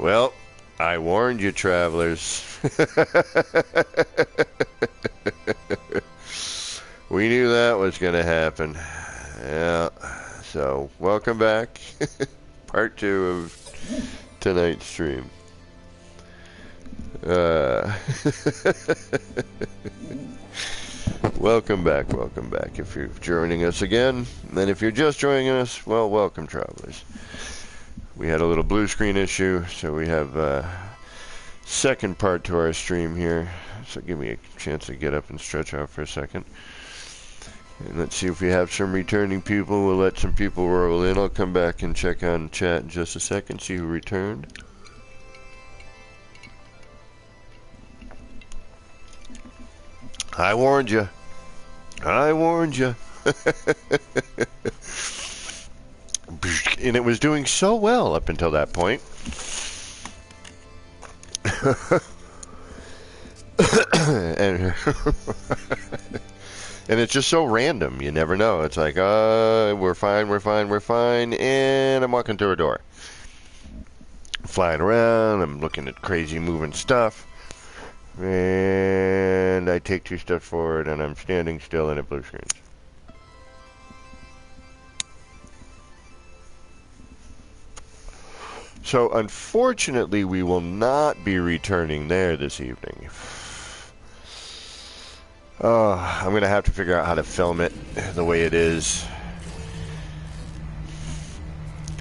Well, I warned you, travelers. We knew that was going to happen. Yeah. So, welcome back. Part 2 of tonight's stream. Welcome back if you're joining us again. And if you're just joining us, well, welcome, travelers. We had a little blue screen issue, so we have a second part to our stream here. So give me a chance to get up and stretch out for a second. And let's see if we have some returning people. We'll let some people roll in. I'll come back and check on chat in just a second, see who returned. I warned you. I warned you. And it was doing so well up until that point. And it's just so random. You never know. It's like, we're fine. And I'm walking through a door. Flying around. I'm looking at crazy moving stuff. And I take 2 steps forward and I'm standing still and it blue screens. So unfortunately we will not be returning there this evening. I'm going to have to figure out how to film it the way it is.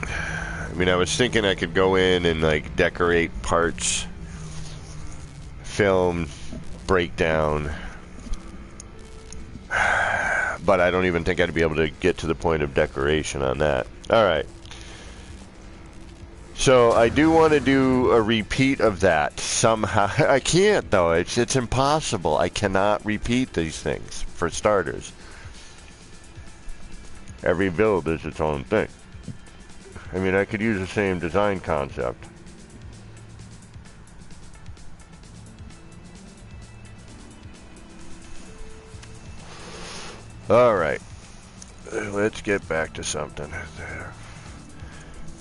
I mean, I was thinking I could go in and like decorate parts, film, breakdown, but I don't even think I'd be able to get to the point of decoration on that. Alright. So I do want to do a repeat of that somehow. I can't though. It's impossible. I cannot repeat these things for starters. Every build is its own thing. I mean, I could use the same design concept. Alright. Let's get back to something.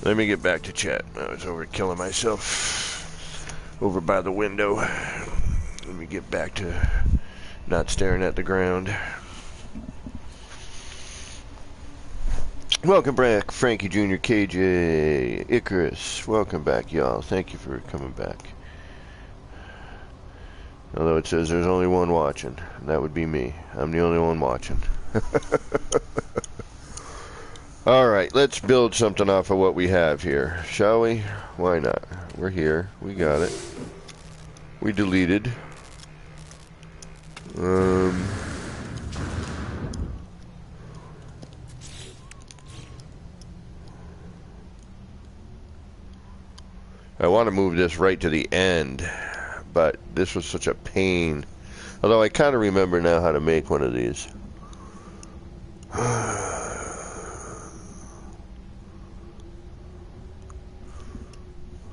Let me get back to chat. I was over killing myself over by the window. Let me get back to not staring at the ground. Welcome back, Frankie Jr., KJ, Icarus. Welcome back, y'all. Thank you for coming back. Although it says there's only one watching, and that would be me. I'm the only one watching. Alright, let's build something off of what we have here, shall we? Why not? We're here. We got it. We deleted. I want to move this right to the end, but this was such a pain. Although I kind of remember now how to make one of these.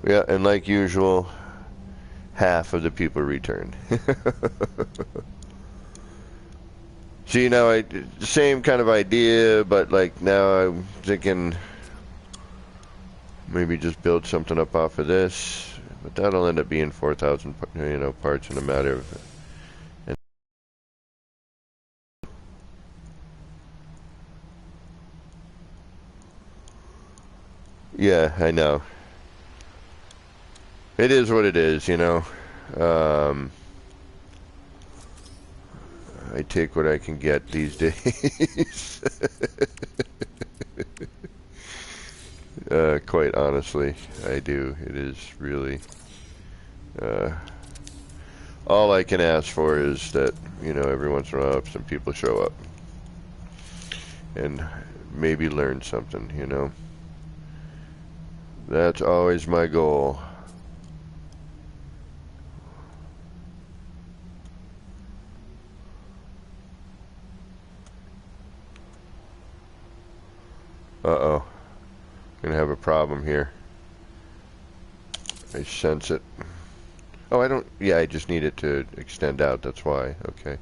Yeah, and like usual, half of the people returned. See, now same kind of idea, but like now I'm thinking maybe just build something up off of this, but that'll end up being 4,000, parts in a matter of. Yeah, I know. It is what it is, you know. I take what I can get these days. Quite honestly, I do. It is really... all I can ask for is that, every once in a while some people show up. And maybe learn something, That's always my goal. Uh-oh. Gonna have a problem here. I sense it. Oh, I just need it to extend out, that's why. Okay.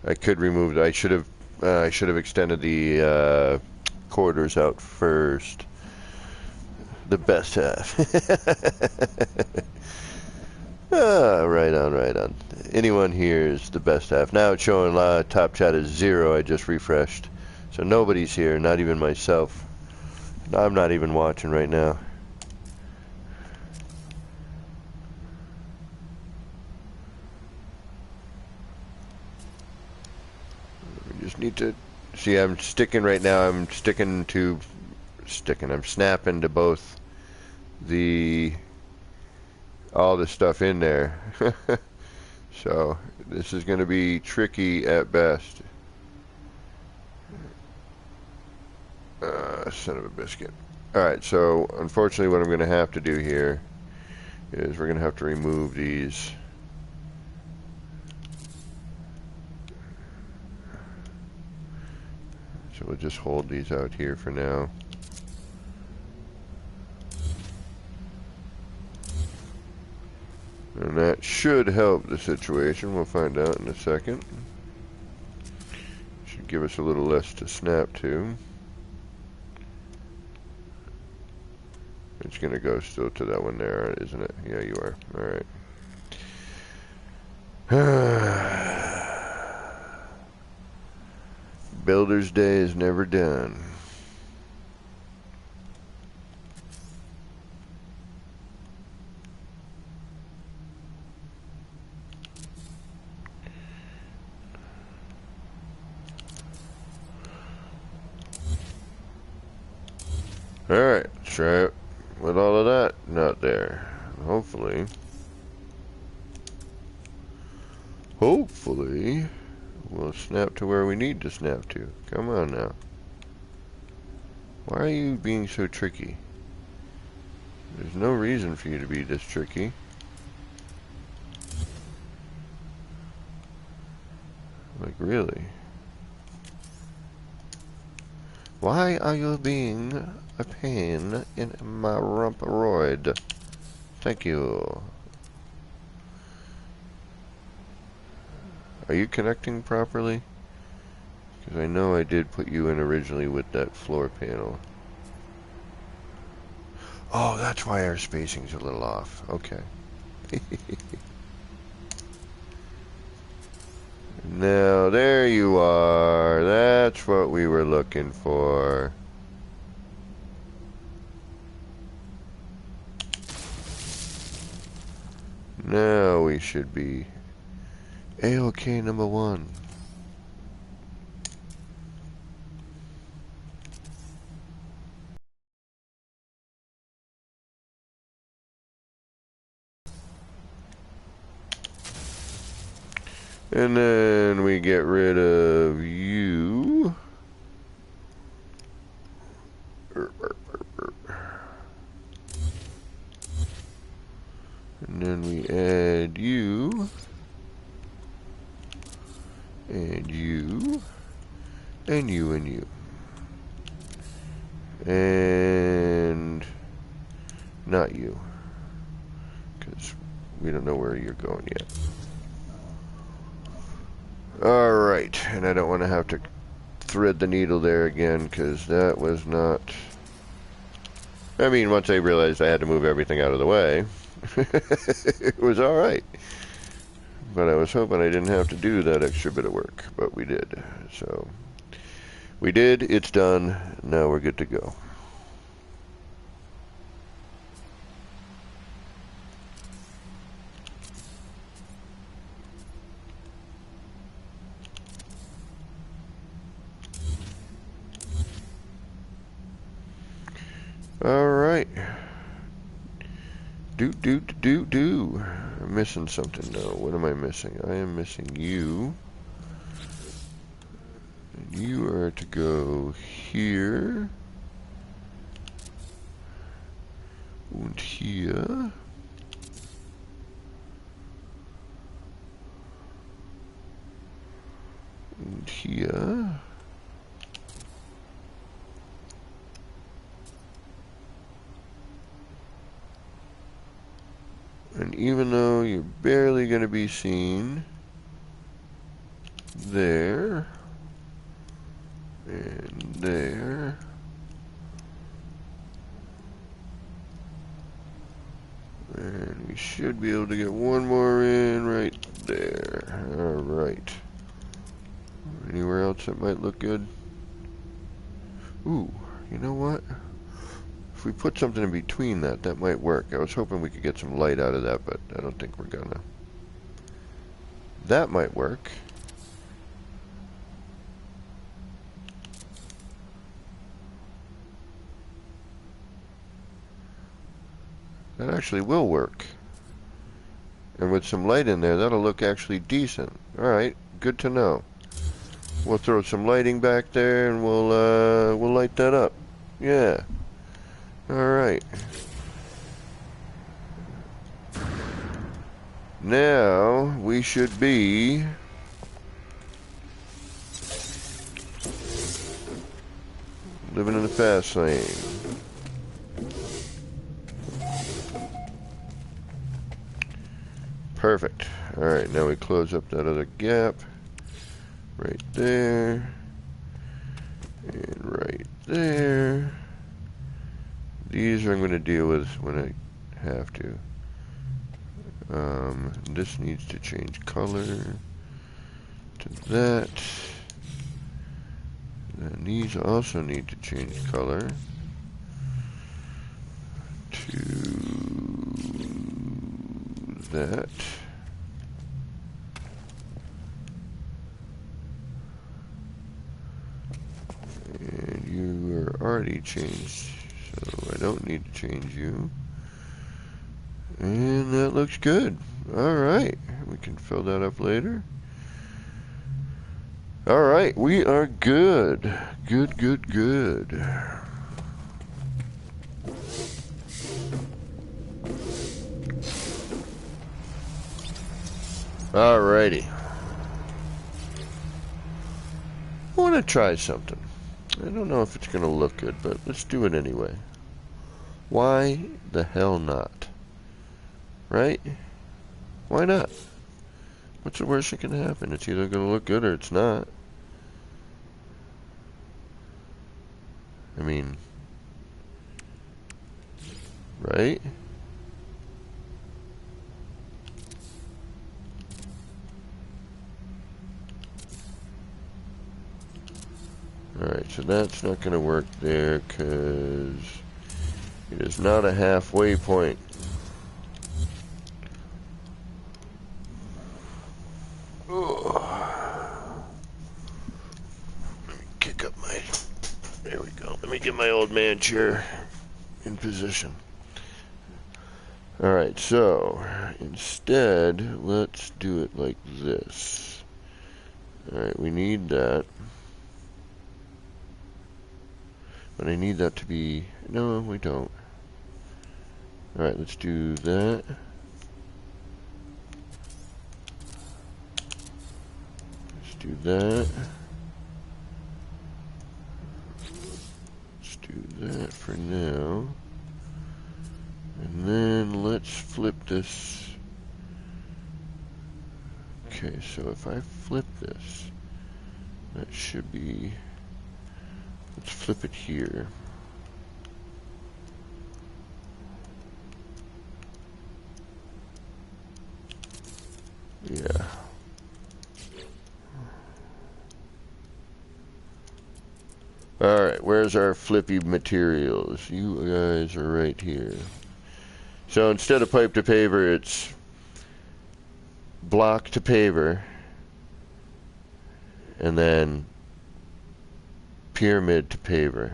I could remove I should have extended the quarters out first. The best half. Ah, right on, right on. Anyone here is the best half. Now it's showing top chat is 0. I just refreshed. So nobody's here, not even myself. I'm not even watching right now. We just need to see. I'm sticking right now. I'm snapping to both all the stuff in there. So this is going to be tricky at best. Son of a biscuit. Alright, so unfortunately what I'm going to have to do here is we're going to have to remove these. So we'll just hold these out here for now. And that should help the situation. We'll find out in a second. Should give us a little less to snap to. It's going to go still to that one there, isn't it? Yeah, you are. Alright. Builder's Day is never done. Alright, let's try it with all of that not there. Hopefully we'll snap to where we need to snap to. Come on now. Why are you being so tricky? There's no reason for you to be this tricky. Like, really? Why are you being a pain in my rumperoid? Thank you. Are you connecting properly? Because I know I did put you in originally with that floor panel. Oh, that's why our spacing's a little off. Okay. Now, there you are. That's what we were looking for. Now we should be A-OK number 1. And then we get rid of you. And then we add you. And you. And you and you. And not you. Because we don't know where you're going yet. Alright, and I don't want to have to thread the needle there again, because that was not... I mean, once I realized I had to move everything out of the way, it was alright. But I was hoping I didn't have to do that extra bit of work, but we did. So, we did, it's done, now we're good to go. Alright. Do. I'm missing something now. What am I missing? I am missing you. And you are to go here. And here. And here. And even though you're barely going to be seen there and there, be able to get one more in right there. Alright. Anywhere else that might look good? Ooh, you know what? If we put something in between that, that might work. I was hoping we could get some light out of that, but I don't think we're gonna. That might work. That actually will work. And with some light in there, that'll look actually decent. Alright, good to know. We'll throw some lighting back there and we'll light that up. Yeah. Alright. Now we should be living in the fast lane. Perfect. Alright, now we close up that other gap. Right there. And right there. These I'm going to deal with when I have to. This needs to change color to that. And these also need to change color to that. And you are already changed, so I don't need to change you. And that looks good. Alright, we can fill that up later. Alright, we are good. Good, good, good. Alrighty. I want to try something. I don't know if it's going to look good, but let's do it anyway. Why the hell not? Right? Why not? What's the worst that can happen? It's either going to look good or it's not. I mean, right? Alright, so that's not going to work there because it is not a halfway point. There we go. Let me get my old man chair in position. Alright, so instead, let's do it like this. Alright, we need that. But I need that to be... No, we don't. Alright, let's do that. Let's do that. That for now, and then let's flip this. Okay, so if I flip this, that should be, let's flip it here. Yeah. Alright, where's our flippy materials? You guys are right here. So instead of pipe to paver, it's block to paver, and then pyramid to paver.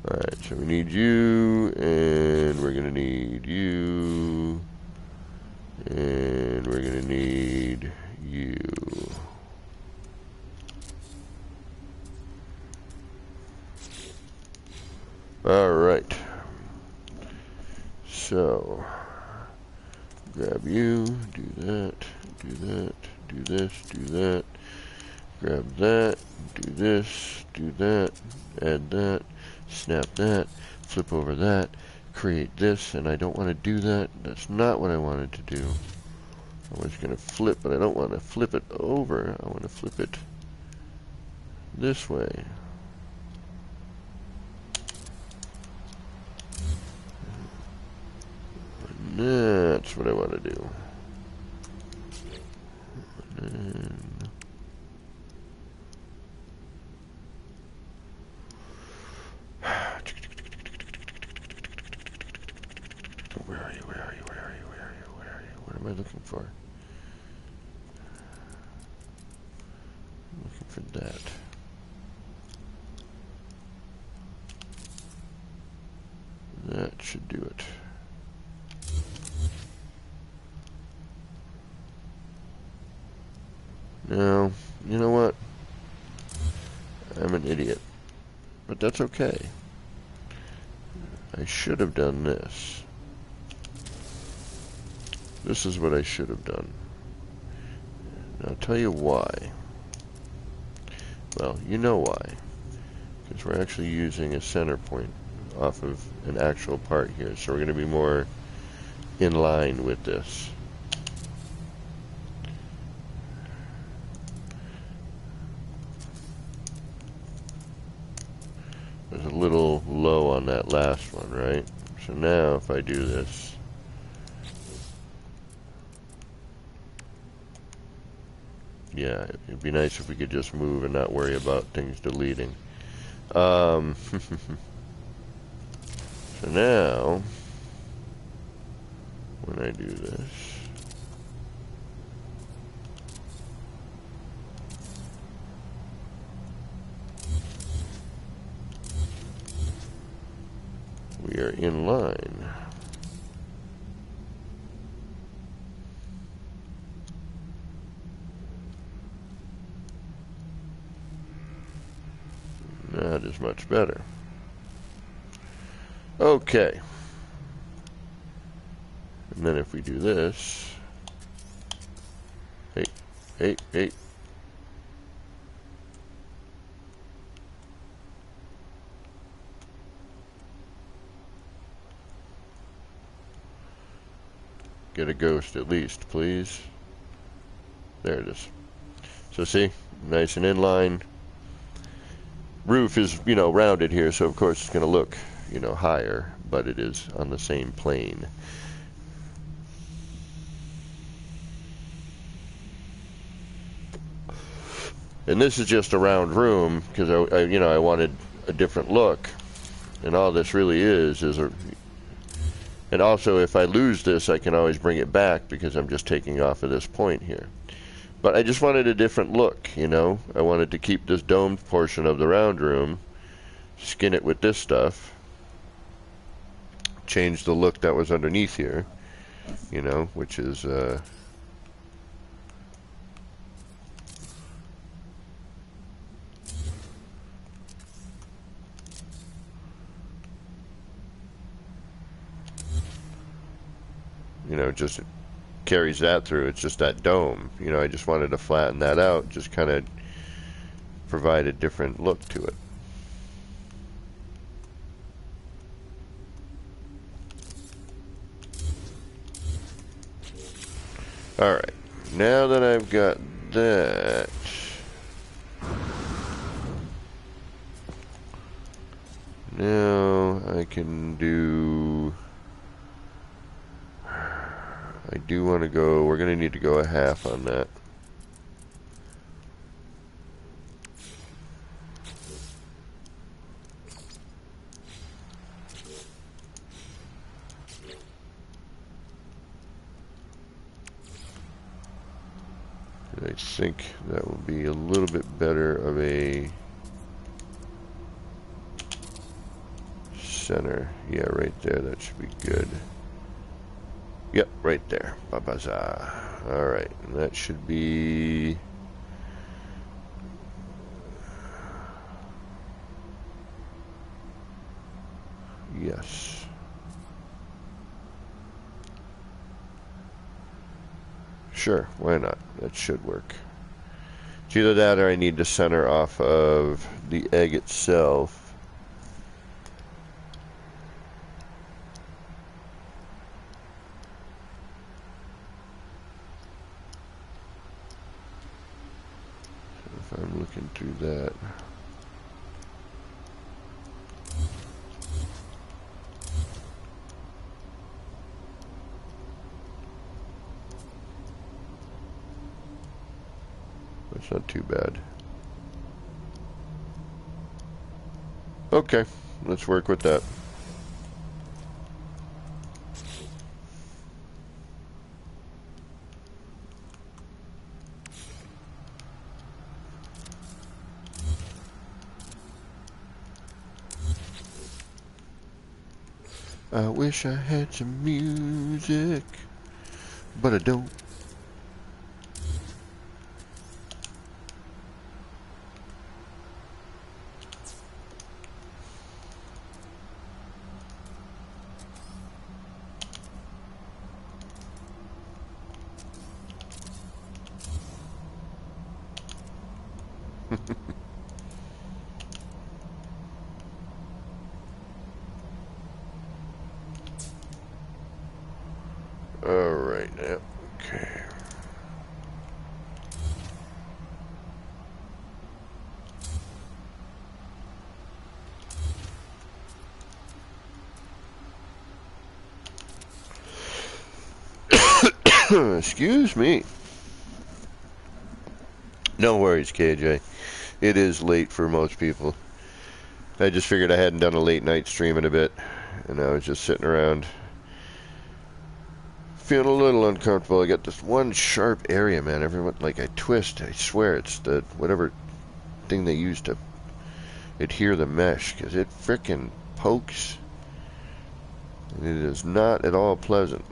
Alright, so we need you, and we're gonna need you, and we're gonna need you. Alright, so grab you, do that, do that, do this, do that, grab that, do this, do that, add that, snap that, flip over that, create this, and I don't want to do that. That's not what I wanted to do. I was going to flip, but I don't want to flip it over. I want to flip it this way. That's what I want to do. And where are you? Where are you? Where are you? Where are you? Where are you? What am I looking for? I'm looking for that. That should do it. Now, you know what? I'm an idiot. But that's okay. I should have done this. This is what I should have done. And I'll tell you why. Well, you know why. Because we're actually using a center point off of an actual part here. So we're going to be more in line with this. There's a little low on that last one, right? So now if I do this, yeah, it'd be nice if we could just move and not worry about things deleting. So now, when I do this, we are in line. That is much better. Okay. And then if we do this, hey. Get a ghost at least, please. There it is. So see, nice and in line. Roof is, you know, rounded here, so of course it's going to look, you know, higher, but it is on the same plane. And this is just a round room because I wanted a different look, and all this really is a. And also, if I lose this, I can always bring it back because I'm just taking off of this point here. But I just wanted a different look, you know. I wanted to keep this domed portion of the round room, skin it with this stuff, change the look that was underneath here, you know, which is you know, just carries that through. It's just that dome. You know, I just wanted to flatten that out, just kind of provide a different look to it. Alright, now that I've got that, now I can do, I do want to go, we're going to need to go a half on that. I think that will be a little bit better of a center. Yeah, right there. That should be good. Yep, right there. Babaza. Alright, and that should be... Yes. Sure, why not? That should work. It's either that or I need to center off of the egg itself. So if I'm looking through that. That's not too bad. Okay, let's work with that. I wish I had some music, but I don't. Alright, now, okay. Excuse me. No worries, KJ. It is late for most people. I just figured I hadn't done a late night stream in a bit, and I was just sitting around feeling a little uncomfortable. I got this one sharp area, man. Everyone, like, I twist. I swear it's the whatever thing they use to adhere the mesh, because it frickin' pokes. And it is not at all pleasant.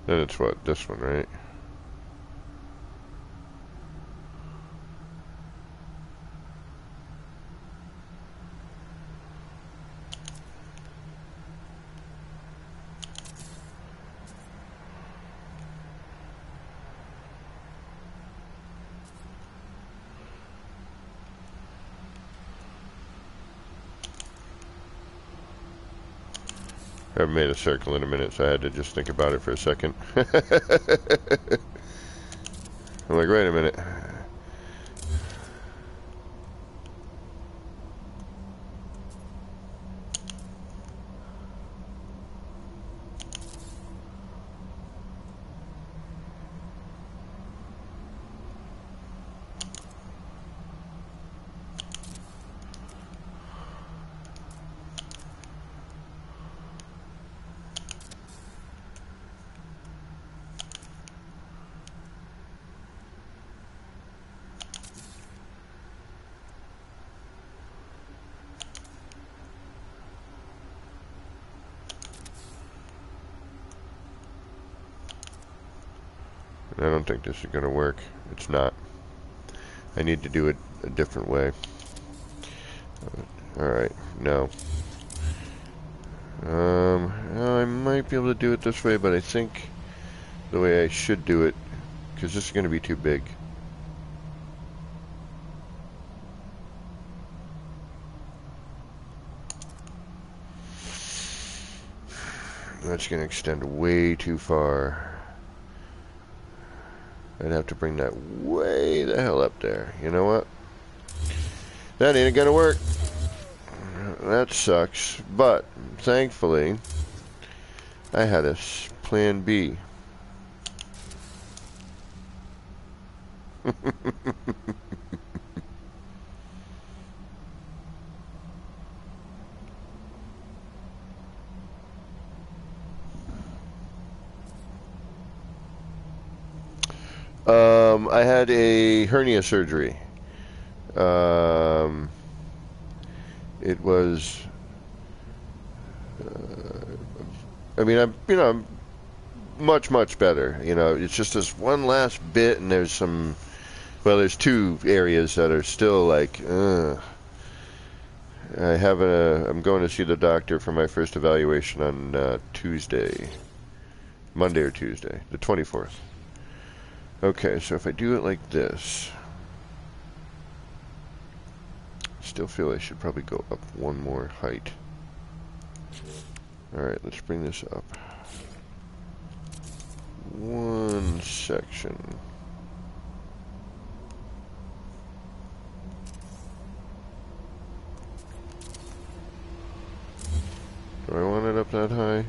Then it's what? This one, right? I haven't made a circle in a minute, so I had to just think about it for a second. I'm like, wait a minute. I don't think this is going to work. It's not. I need to do it a different way. Alright, no. I might be able to do it this way, but I think the way I should do it, because this is going to be too big. That's going to extend way too far. I'd have to bring that way the hell up there. You know what? That ain't gonna work. That sucks. But, thankfully, I had a plan B. I had a hernia surgery. It was. I mean, I'm much better. It's just this one last bit, and there's some. Well, there's two areas that are still like. I'm going to see the doctor for my first evaluation on Tuesday, Monday or Tuesday, the 24th. Okay, so if I do it like this, I still feel I should probably go up one more height. Alright, let's bring this up. One section. Do I want it up that high?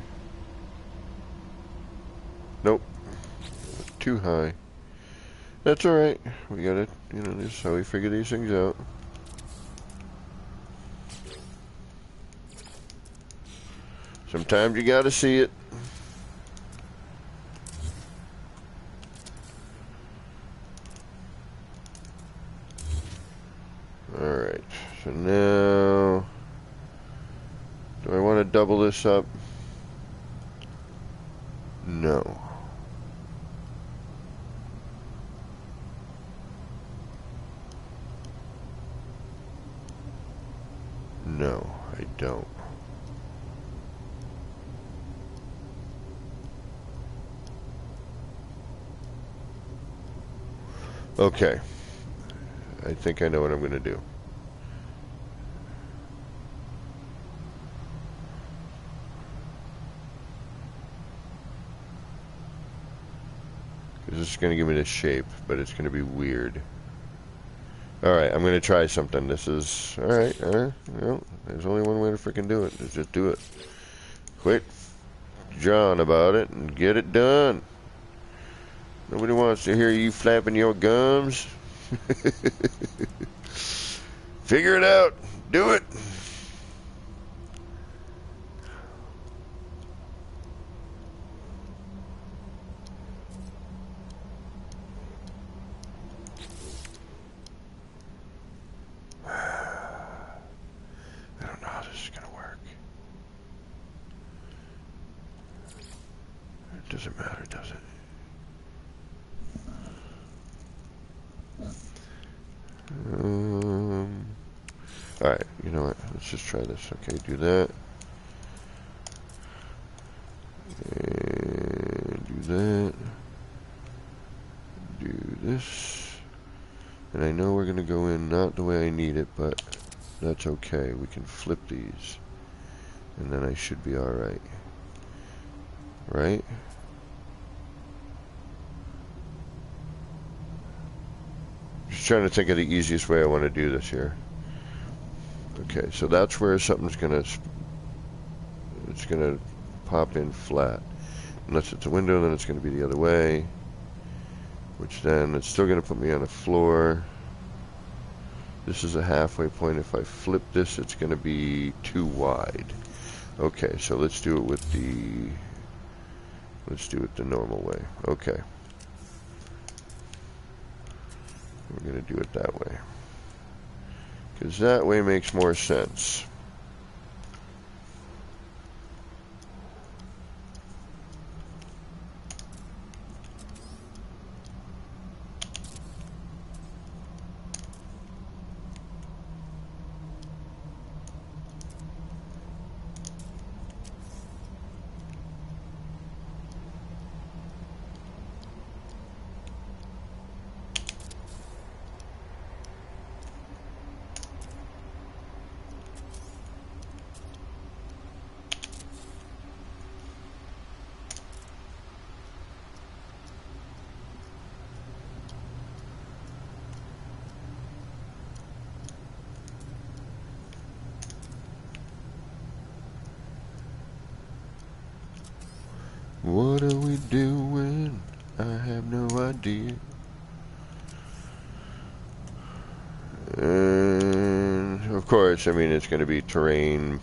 Nope. Too high. That's alright. We got it. This is how we figure these things out. Sometimes you gotta see it. Alright. So now... do I want to double this up? No. No, I don't. Okay. I think I know what I'm going to do. This is going to give me this shape, but it's going to be weird. Alright, I'm going to try something. This is... Alright, well, there's only one way to freaking do it. Is just do it. Quit jawing about it and get it done. Nobody wants to hear you flapping your gums. Figure it out. Do it. Doesn't matter, does it? Alright, you know what? Let's just try this. Okay, do that. And do that. Do this. And I know we're going to go in not the way I need it, but that's okay. We can flip these. And then I should be alright. Right? Just trying to think of the easiest way I want to do this here. Okay, so that's where something's gonna pop in flat. Unless it's a window, then it's gonna be the other way. Which then it's still gonna put me on a floor. This is a halfway point. If I flip this, it's gonna be too wide. Okay, so let's do it with the normal way. Okay. We're going to do it that way. Because that way makes more sense. What are we doing? I have no idea. And of course, I mean, it's going to be terrain,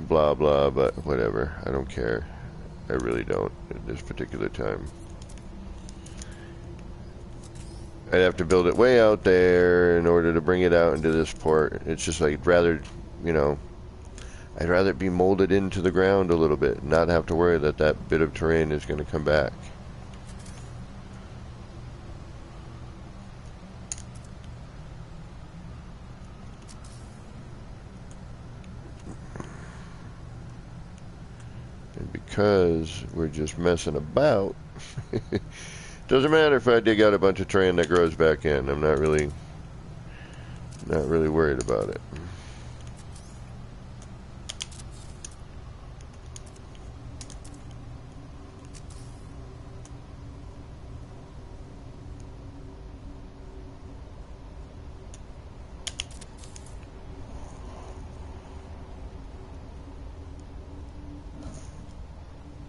blah blah, but whatever. I don't care. I really don't at this particular time. I'd have to build it way out there in order to bring it out into this port. It's just like, rather, you know, I'd rather it be molded into the ground a little bit, not have to worry that that bit of terrain is going to come back. And because we're just messing about, doesn't matter if I dig out a bunch of terrain that grows back in. I'm not really worried about it.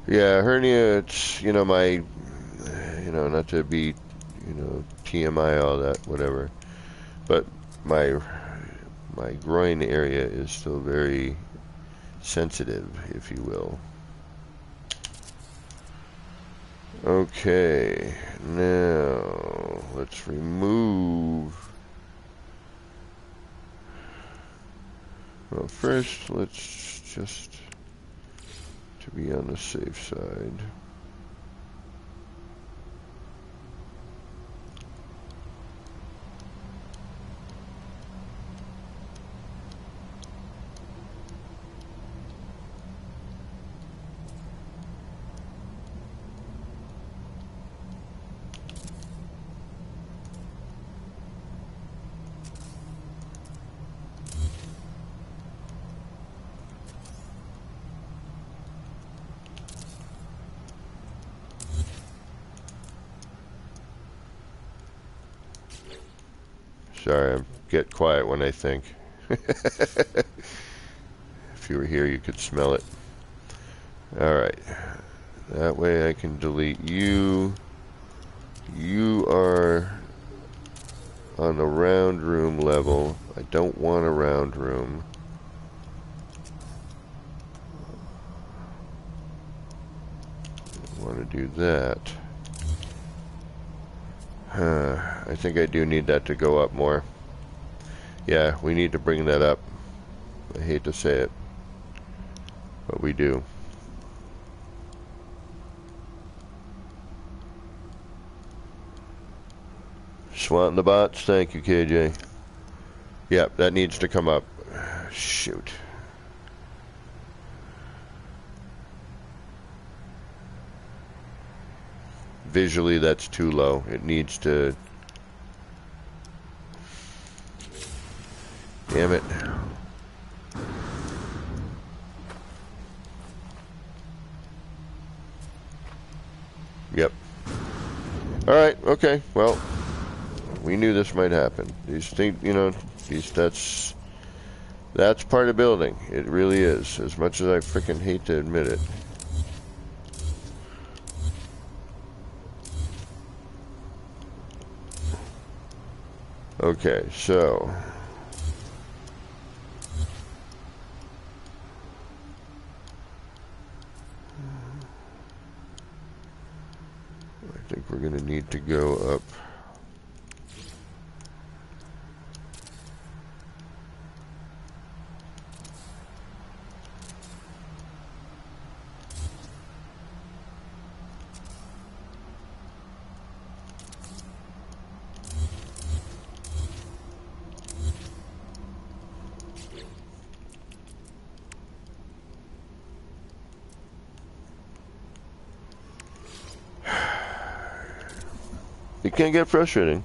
Yeah, hernia, it's, you know, my, you know, not to be, you know, TMI, all that, whatever, but my groin area is still very sensitive, if you will. Okay, now let's remove, well, first let's just, to be on the safe side, sorry, I get quiet when I think. If you were here, you could smell it. Alright. That way I can delete you. You are on the round room level. I don't want a round room. I want to do that. I think I do need that to go up more. Yeah, we need to bring that up. I hate to say it, but we do. Swatting the bots, thank you, KJ. Yep, that needs to come up. Shoot. Visually, that's too low. It needs to... Damn it. Yep. Alright, okay, well, we knew this might happen. These things, you know, that's part of building. It really is, as much as I freaking hate to admit it. Okay, so I think we're going to need to go up. It can get frustrating.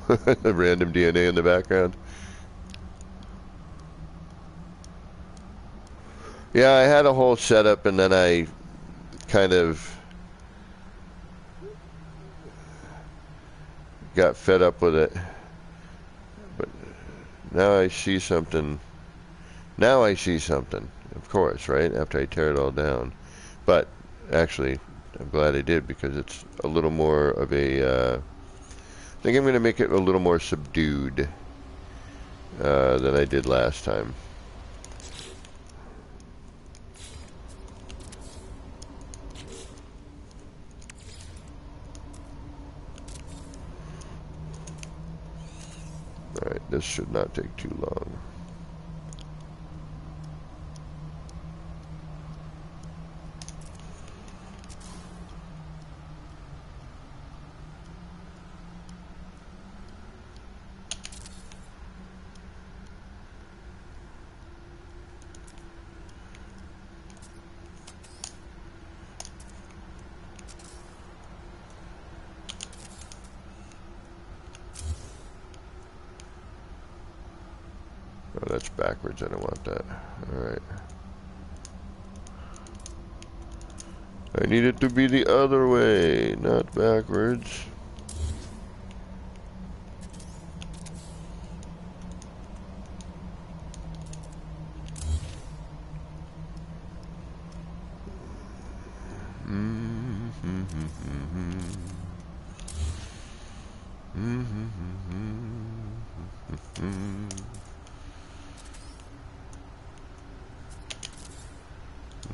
Random DNA in the background. Yeah, I had a whole setup and then I kind of got fed up with it. But now I see something. Now I see something, of course, right? After I tear it all down. But actually, I'm glad I did, because it's a little more of a, I think I'm going to make it a little more subdued than I did last time. this should not take too long. Oh, that's backwards. I don't want that. Alright. I need it to be the other way, not backwards.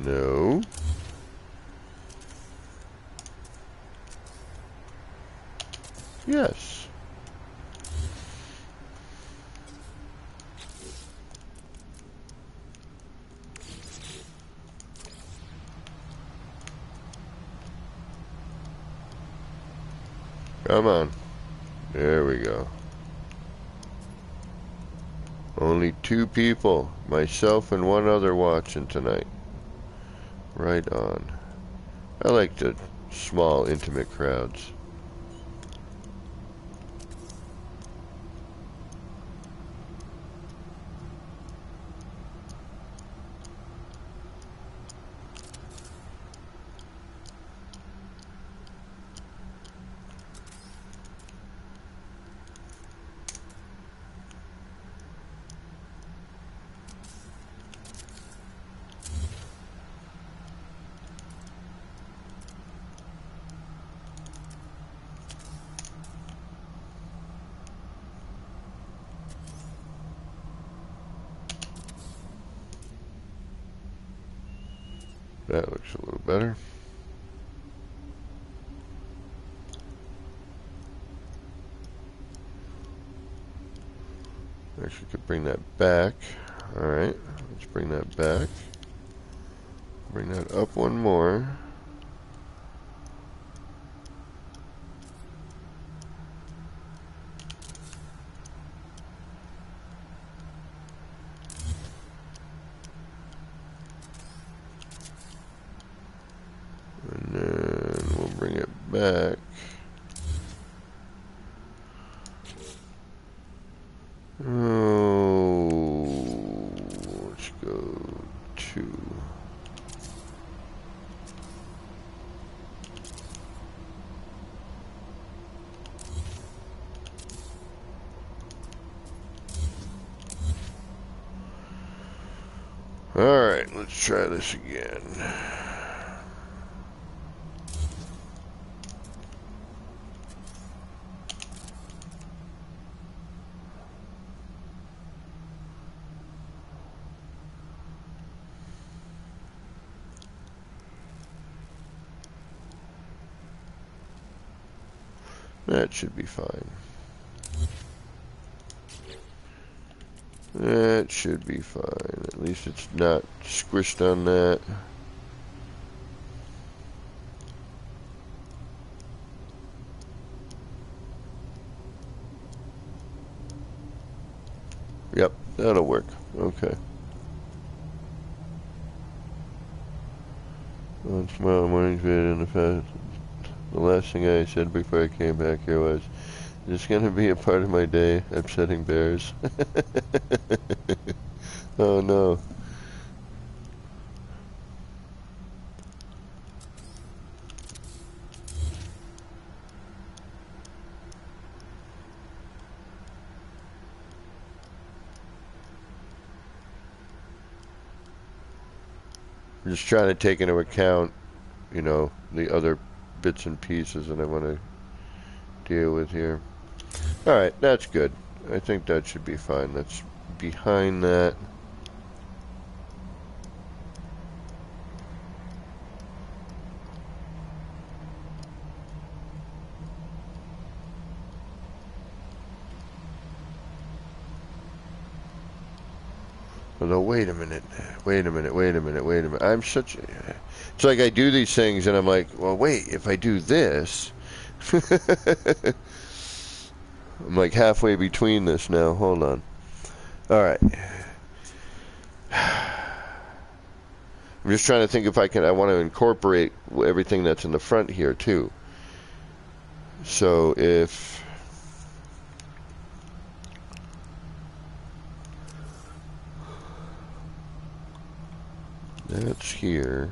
No. Yes. Come on. There we go. Only 2 people, myself and 1 other watching tonight. Right on. I like the small, intimate crowds. That looks a little better. Actually, could bring that back. Alright, let's bring that back. Bring that up 1 more. And then we'll bring it back. Oh, let's go 2. Alright, let's try this again. That should be fine. That should be fine. At least it's not squished on that. Yep, that'll work. Okay. On tomorrow morning's video in the past, the last thing I said before I came back here was, "Is this going to be a part of my day, upsetting bears?" Oh no. I'm just trying to take into account, you know, the other bits and pieces that I want to deal with here. Alright, that's good. I think that should be fine. That's behind that. Although, wait a minute. Wait a minute. Wait a minute. Wait a minute. I'm such a... It's like I do these things and I'm like, well, wait, if I do this... I'm like halfway between this now. Hold on. Alright. I'm just trying to think if I can... I want to incorporate everything that's in the front here, too. So, if... That's here.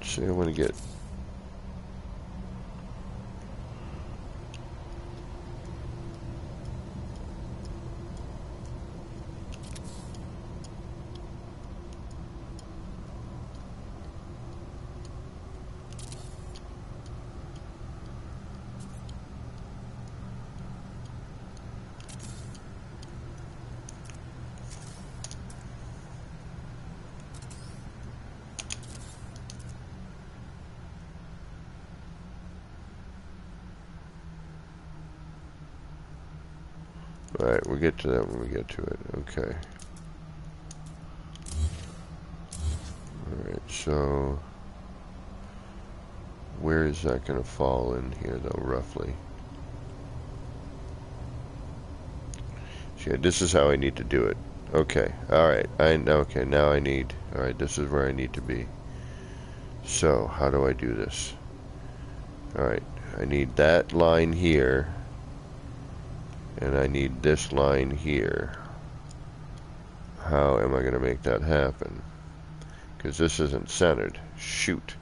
So I want to get... Alright, we'll get to that when we get to it. Okay. Alright, so... Where is that going to fall in here, though, roughly? So, yeah, this is how I need to do it. Okay, alright. Okay, now I need... Alright, this is where I need to be. So, how do I do this? Alright, I need that line here. And I need this line here. How am I going to make that happen? Because this isn't centered. Shoot.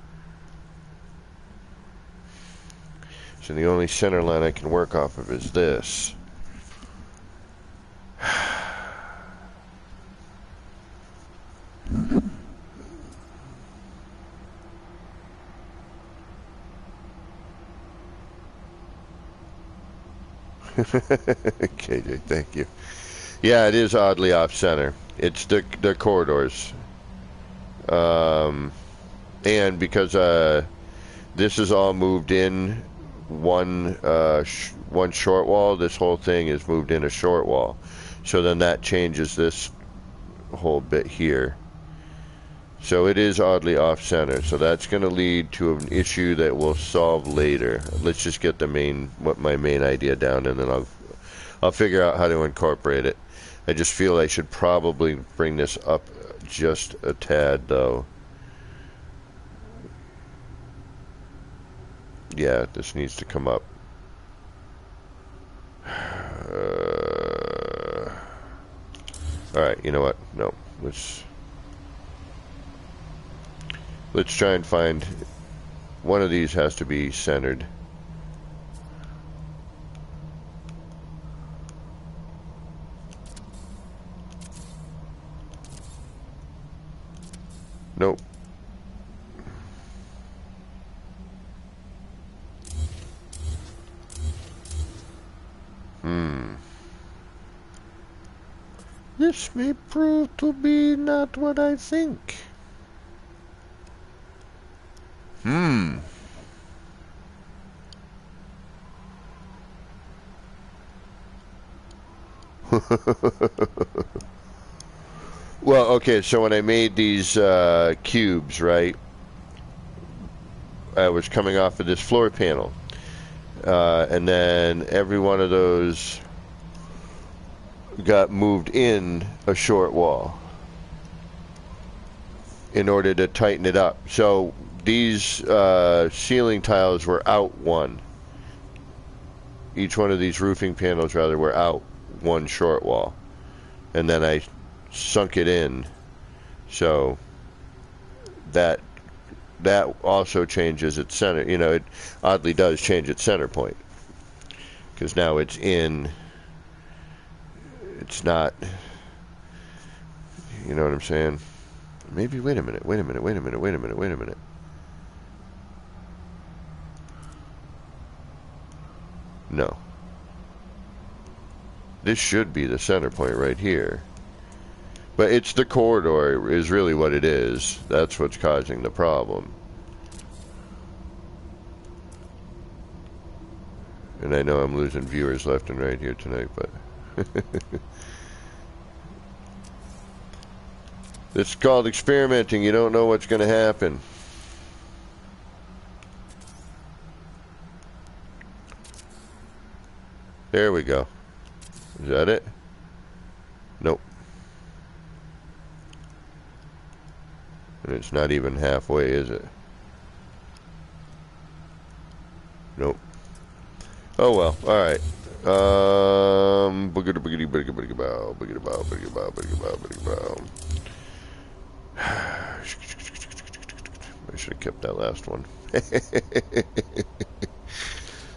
So the only center line I can work off of is this. KJ, thank you. Yeah, it is oddly off center. It's the corridors. And because this is all moved in one short wall, this whole thing is moved in a short wall. So then that changes this whole bit here. So it is oddly off center. So that's going to lead to an issue that we'll solve later. Let's just get my main idea down, and then I'll figure out how to incorporate it. I just feel I should probably bring this up just a tad, though. Yeah, this needs to come up. Alright, you know what? No, let's try and find... One of these has to be centered. Nope. This may prove to be not what I think. Well, okay, so when I made these cubes, right, I was coming off of this floor panel. And then every one of those got moved in a short wall in order to tighten it up. So these ceiling tiles were out one. Each one of these roofing panels, rather, were out one short wall. And then I sunk it in. So that also changes its center. You know, it oddly does change its center point. Because now it's in... It's not... You know what I'm saying? Maybe, wait a minute. No. This should be the center point right here. But it's the corridor is really what it is. That's what's causing the problem. And And I know I'm losing viewers left and right here tonight, but this is called experimenting. You don't know what's going to happen. There we go. Is that it? Nope. And it's not even halfway, is it? Nope. Oh well. All right. Boogity boogity boogity boogity bow, boogity bow, boogity bow, boogity bow, boogity bow. I should have kept that last one.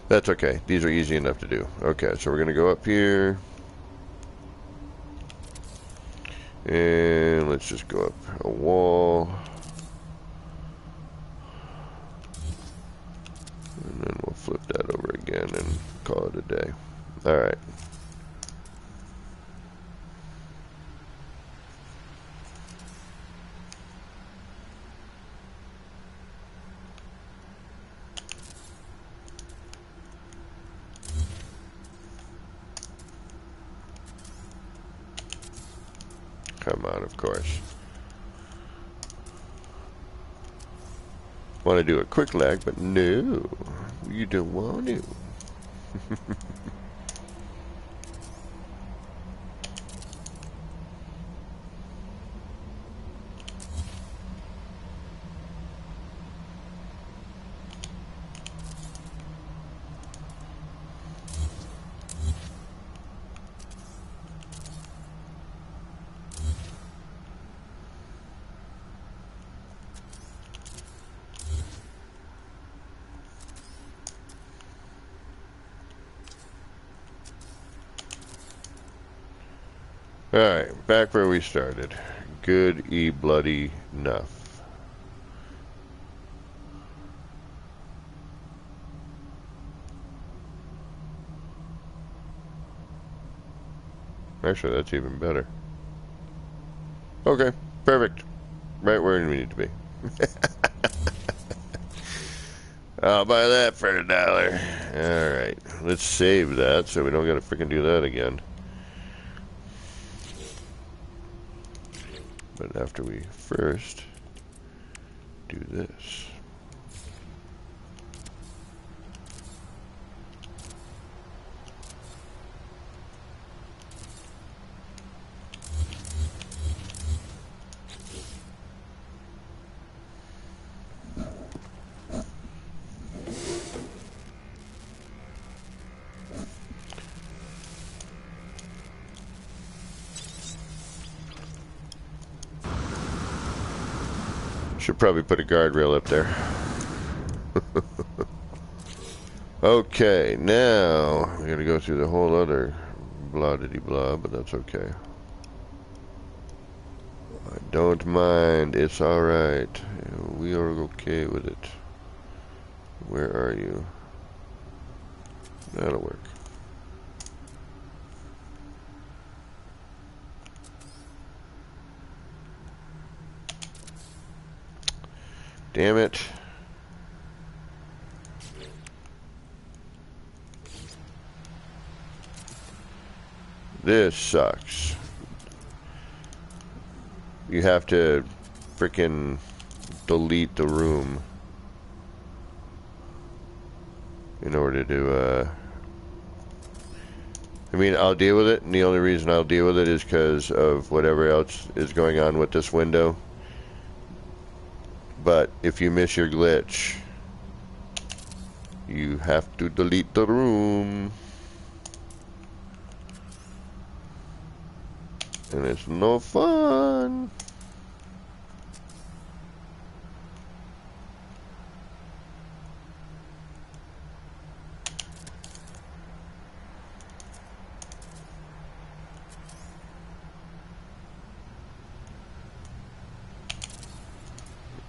That's okay. These are easy enough to do. Okay, so we're gonna go up here, and let's just go up a wall, and then we'll flip that over again and call it a day. All right. Come on, of course. Want to do a quick lag, but no, you don't want to. Alright, back where we started. Good bloody enough. Actually, that's even better. Okay, perfect. Right where we need to be. I'll buy that for $1. Alright, let's save that so we don't gotta freaking do that again. But after we first do this. Should probably put a guardrail up there. Okay, now we gotta go through the whole other blah-diddy-blah, but that's okay. I don't mind, it's alright. We are okay with it. Where are you? That'll work. Damn it. This sucks. You have to frickin' delete the room in order to, I mean, I'll deal with it, and the only reason I'll deal with it is because of whatever else is going on with this window. But if you miss your glitch, you have to delete the room. And it's no fun.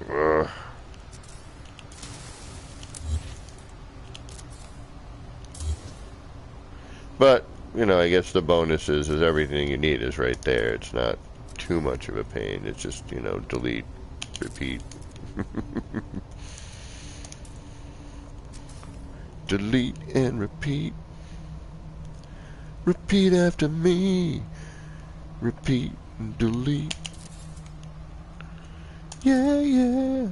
Ugh. But, you know, I guess the bonus is everything you need is right there. It's not too much of a pain. It's just, you know, delete, repeat. delete and repeat. Repeat after me. Repeat and delete. Yeah, yeah.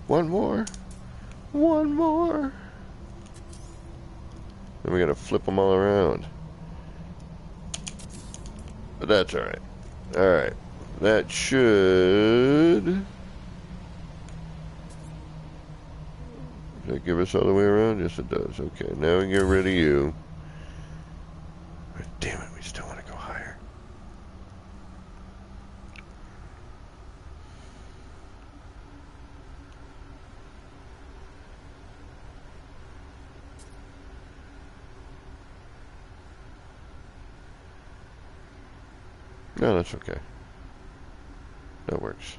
One more. One more. Then we gotta flip them all around. But that's alright. Alright. That should... Does that give us all the way around? Yes, it does. Okay, now we get rid of you. Damn it, we still want to go higher. No, that's okay. That works.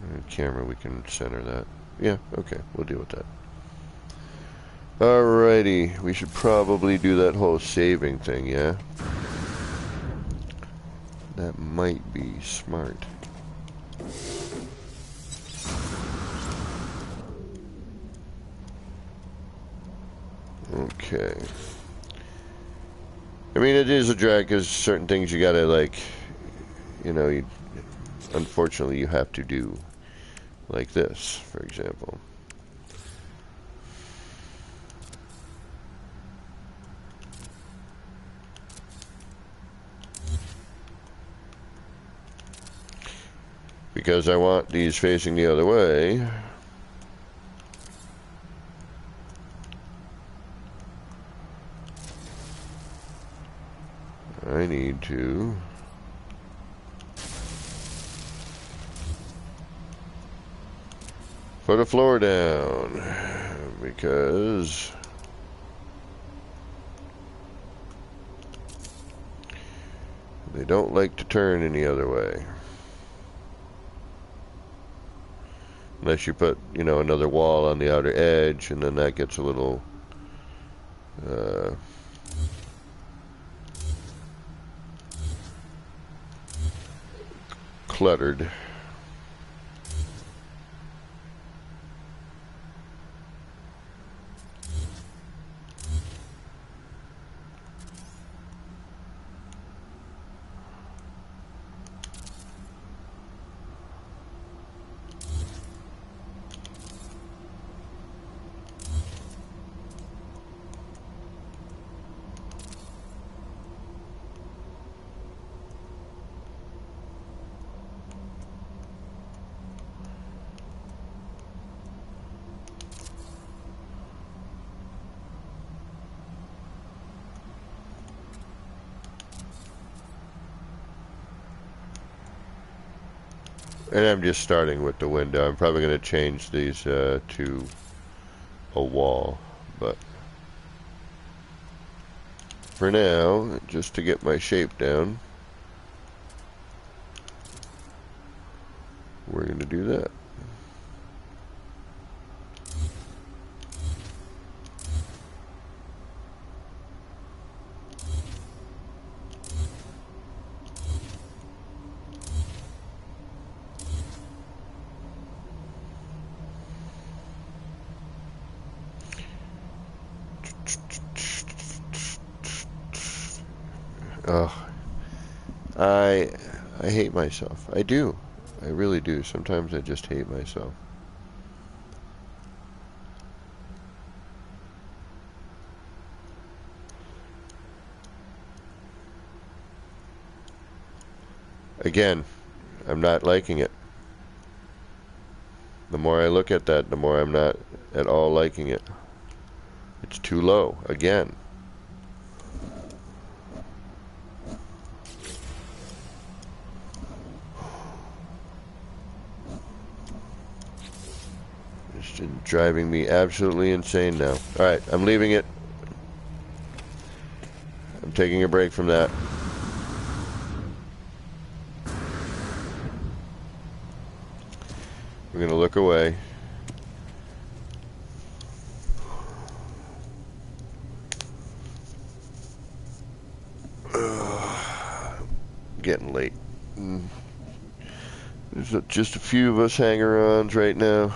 And camera, we can center that. Yeah, okay, we'll deal with that. Alrighty, we should probably do that whole saving thing, yeah? That might be smart. Okay. I mean, it is a drag because certain things you gotta, like, you know, unfortunately you have to do. Like this, for example. Because I want these facing the other way. I need to put a floor down because they don't like to turn any other way. Unless you put, you know, another wall on the outer edge, and then that gets a little cluttered. And I'm just starting with the window. I'm probably going to change these to a wall, but for now, just to get my shape down, we're going to do that. Oh, I hate myself. I do. I really do. Sometimes I just hate myself. Again, I'm not liking it. The more I look at that, the more I'm not at all liking it. It's too low, again. It's driving me absolutely insane now. Alright, I'm leaving it. I'm taking a break from that. look away. Getting late. There's just a few of us hanger-ons right now.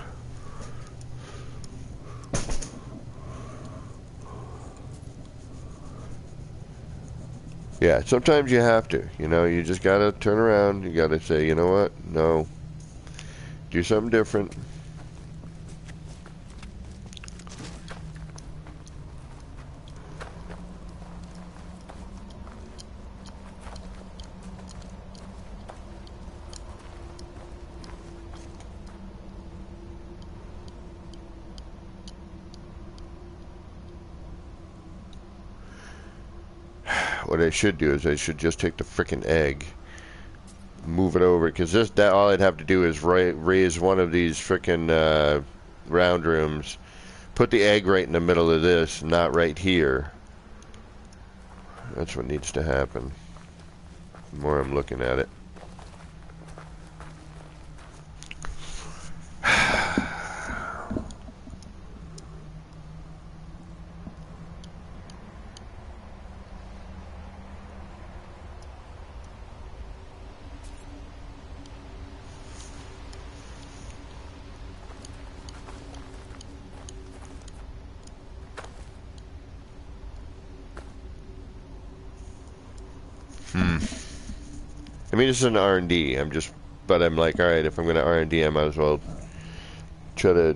Yeah, sometimes you have to. You know, you just gotta turn around. You gotta say, you know what? No. Do something different. What I should do is I should just take the frickin' egg, move it over, because that all I'd have to do is raise one of these frickin' round rooms, put the egg right in the middle of this, not right here. That's what needs to happen. The more I'm looking at it. I mean, this is an R&D. But I'm like, all right, if I'm going to R&D, I might as well try to.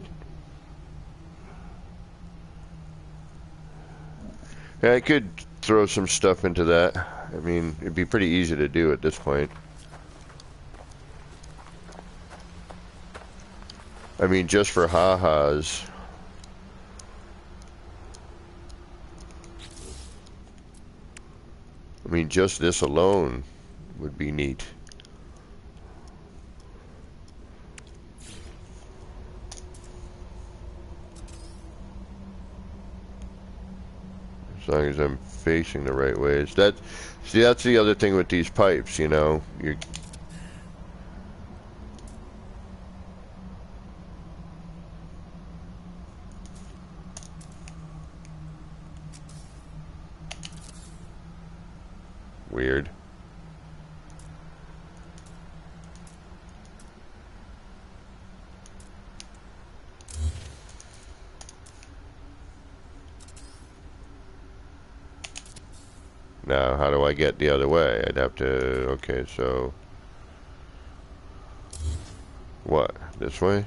Yeah, I could throw some stuff into that. I mean, it'd be pretty easy to do at this point. I mean, just for ha-has. I mean, just this alone would be neat. As long as I'm facing the right ways. See, that's the other thing with these pipes, you know. You're weird. Now, how do I get the other way? I'd have to, okay, so, what, this way?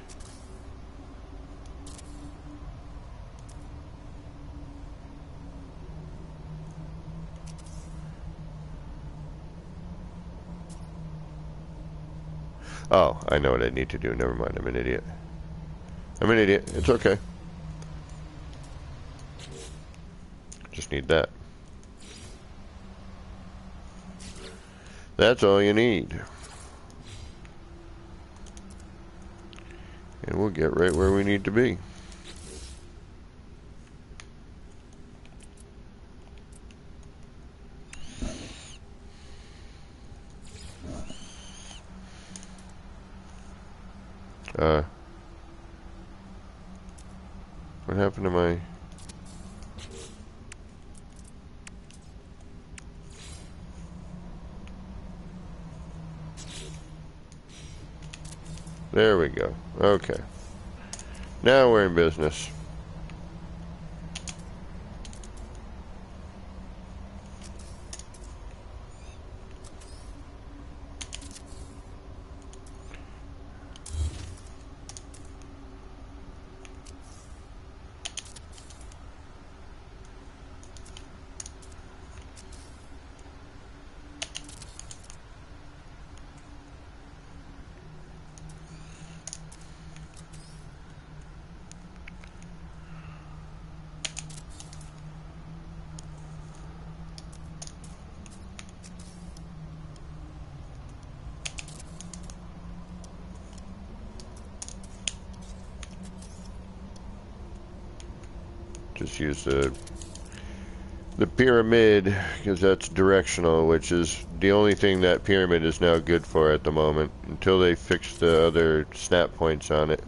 Oh, I know what I need to do, never mind, I'm an idiot. I'm an idiot, it's okay. Just need that. That's all you need. And we'll get right where we need to be. What happened to my... There we go. Okay. Now we're in business. Just use the the pyramid, because that's directional, which is the only thing that pyramid is now good for at the moment until they fix the other snap points on it.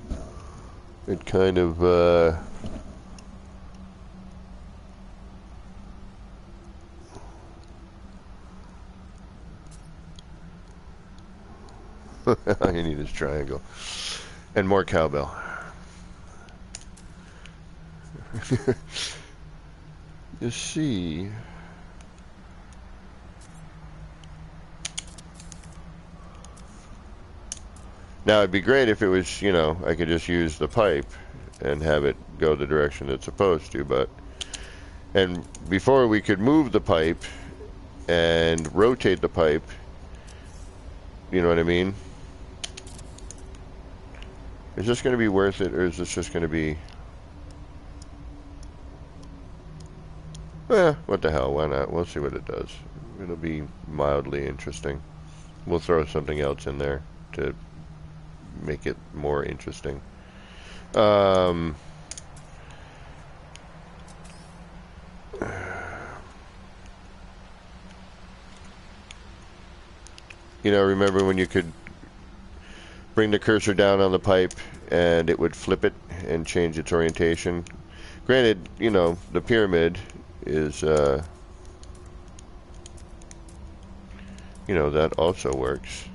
It kind of all you need is triangle and more cowbell. You see, now it'd be great if it was, you know, I could just use the pipe and have it go the direction it's supposed to, but, and before we could move the pipe and rotate the pipe, you know what I mean? Is this going to be worth it, or is this just going to be, what the hell, why not? We'll see what it does. It'll be mildly interesting. We'll throw something else in there to make it more interesting. You know, remember when you could bring the cursor down on the pipe and it would flip it and change its orientation? Granted, you know, the pyramid is, you know, that also works.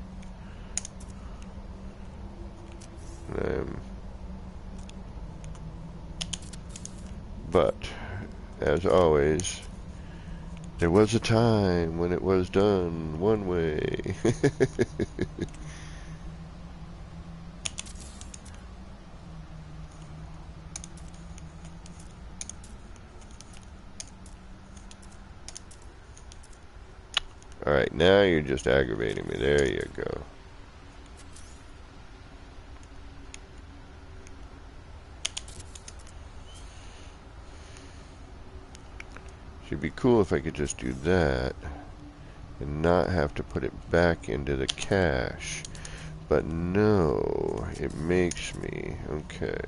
But, as always, there was a time when it was done one way. Alright, now you're just aggravating me. There you go. Should be cool if I could just do that and not have to put it back into the cache. But no, it makes me. Okay.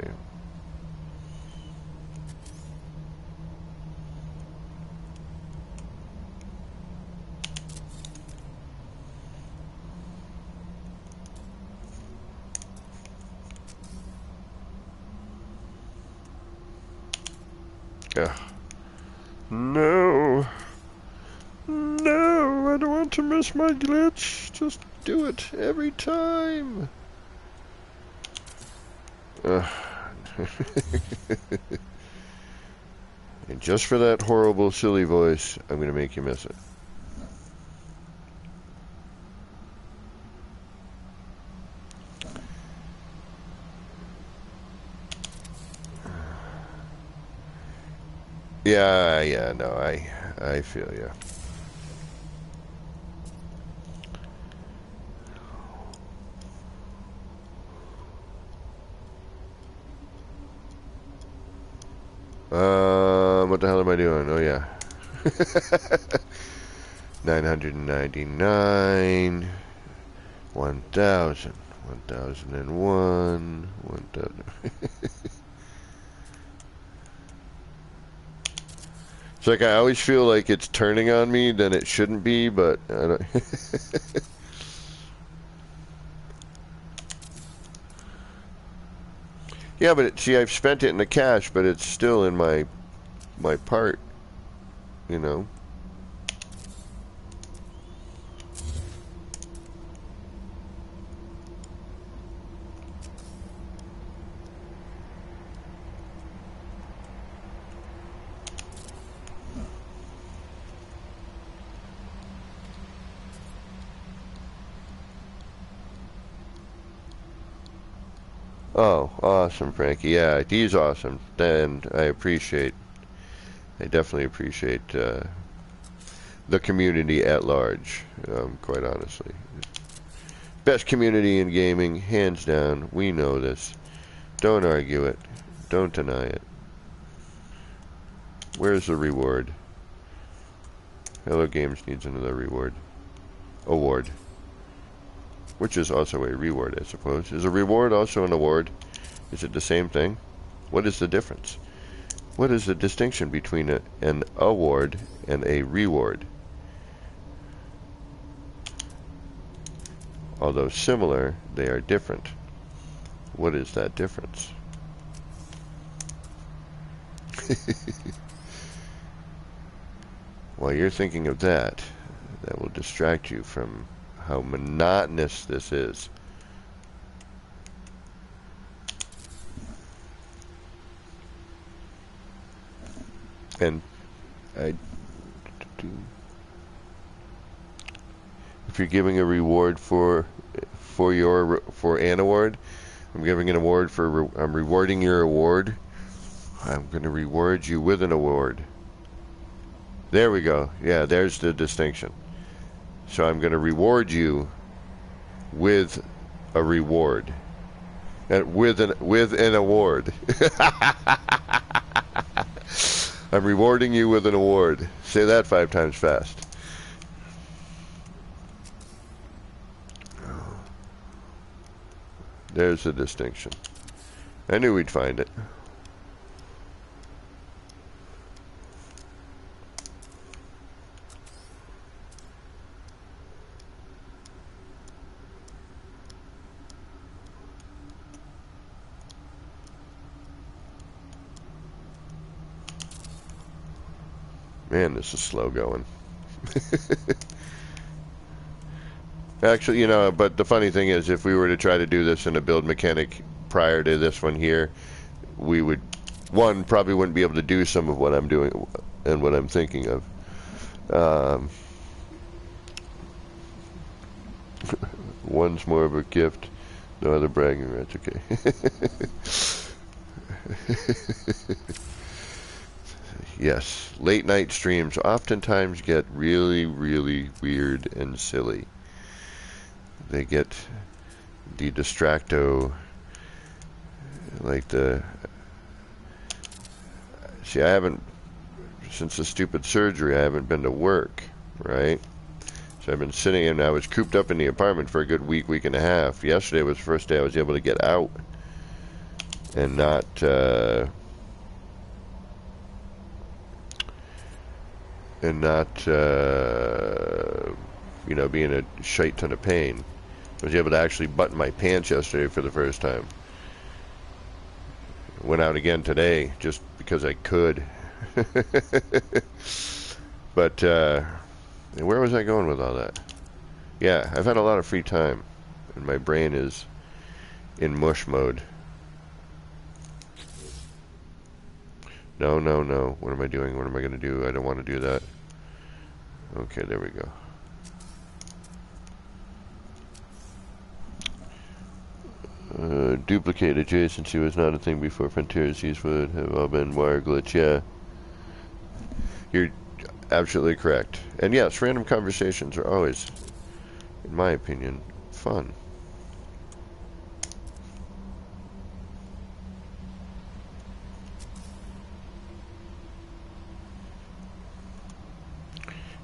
Ugh. No. No, I don't want to miss my glitch. Just do it every time. And just for that horrible, silly voice, I'm going to make you miss it. Yeah, no, I feel you. What the hell am I doing? Oh yeah. 999, 1000, 1001, 1000. It's like I always feel like it's turning on me, then it shouldn't be, but I don't. Yeah, but see, I've spent it in the cache, but it's still in my part, you know. Oh, awesome, Frankie. Yeah, he's awesome, and I definitely appreciate the community at large, quite honestly. Best community in gaming, hands down. We know this. Don't argue it. Don't deny it. Where's the reward? Hello Games needs another reward. Award. Which is also a reward, I suppose. Is a reward also an award? Is it the same thing? What is the difference? What is the distinction between an award and a reward? Although similar, they are different. What is that difference? While you're thinking of that, that will distract you from how monotonous this is. And if you're giving a reward for an award, I'm giving an award for I'm rewarding your award. I'm going to reward you with an award. There we go. Yeah, there's the distinction. So I'm going to reward you with a reward, and with an award. I'm rewarding you with an award. Say that 5 times fast. There's the distinction. I knew we'd find it. Man, this is slow going. Actually, you know, but the funny thing is, if we were to try to do this in a build mechanic prior to this one here, we would, probably wouldn't be able to do some of what I'm doing and what I'm thinking of. One's more of a gift, no other bragging rights, okay. Yes, late night streams oftentimes get really, really weird and silly. They get the distracto, like see, I haven't, since the stupid surgery, I haven't been to work, right? So I've been sitting, and I was cooped up in the apartment for a good week and a half. Yesterday was the first day I was able to get out and not, you know, be in a shite ton of pain. I was able to actually button my pants yesterday for the first time. Went out again today just because I could. But where was I going with all that? Yeah, I've had a lot of free time, and my brain is in mush mode. No, no, no. What am I doing? What am I going to do? I don't want to do that. Okay, there we go. Duplicate adjacency was not a thing before Frontiers. These would have all been wire glitch. Yeah, you're absolutely correct. And yes, random conversations are always, in my opinion, fun.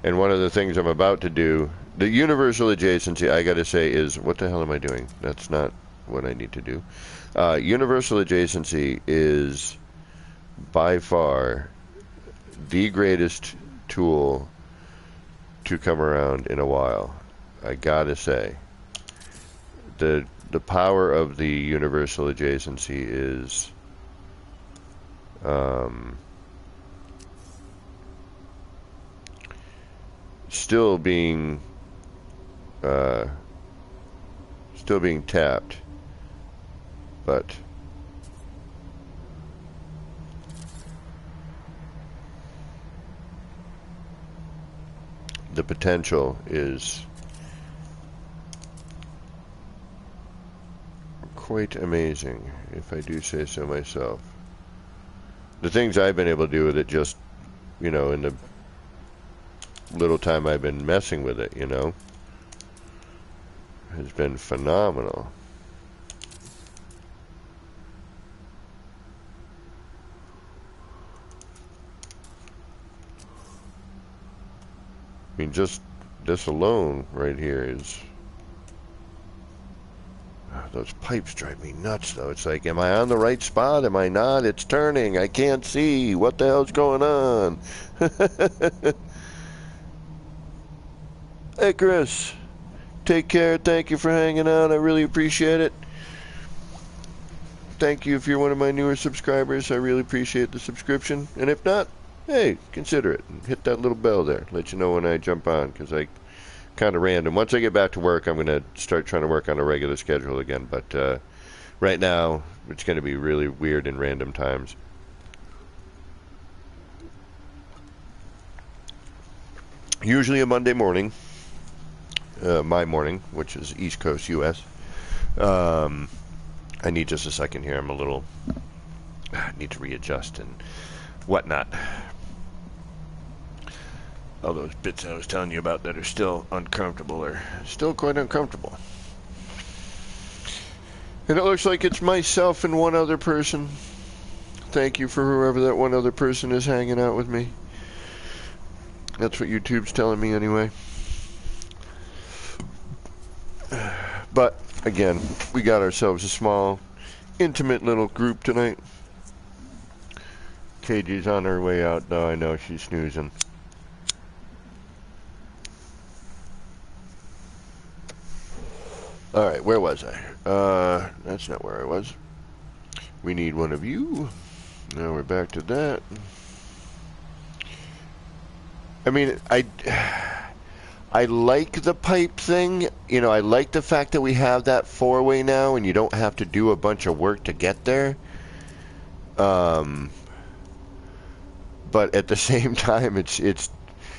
And one of the things I'm about to do, the universal adjacency, I gotta say, is, what the hell am I doing? That's not what I need to do. Universal adjacency is by far the greatest tool to come around in a while. I gotta say, the power of the universal adjacency is still being tapped, but the potential is quite amazing, if I do say so myself. The things I've been able to do with it, just, you know, in the little time I've been messing with it, you know, has been phenomenal. I mean, just this alone right here is, those pipes drive me nuts, though. It's like, am I on the right spot? Am I not? It's turning. I can't see. What the hell's going on? Hey, Chris. Take care. Thank you for hanging out. I really appreciate it. Thank you if you're one of my newer subscribers. I really appreciate the subscription. And if not, hey, consider it. Hit that little bell there. Let you know when I jump on, because I kind of random. Once I get back to work, I'm going to start trying to work on a regular schedule again. But right now, it's going to be really weird and random times. Usually a Monday morning. My morning, which is East Coast U.S. I need just a second here. I'm a little... I need to readjust and whatnot. All those bits I was telling you about that are still uncomfortable are still quite uncomfortable. And it looks like it's myself and one other person. Thank you for whoever that one other person is hanging out with me. That's what YouTube's telling me anyway. But, again, we got ourselves a small, intimate little group tonight. KG's on her way out, though. I know she's snoozing. Alright, where was I? That's not where I was. We need one of you. Now we're back to that. I mean, I like the pipe thing. You know, I like the fact that we have that four-way now and you don't have to do a bunch of work to get there. But at the same time, it's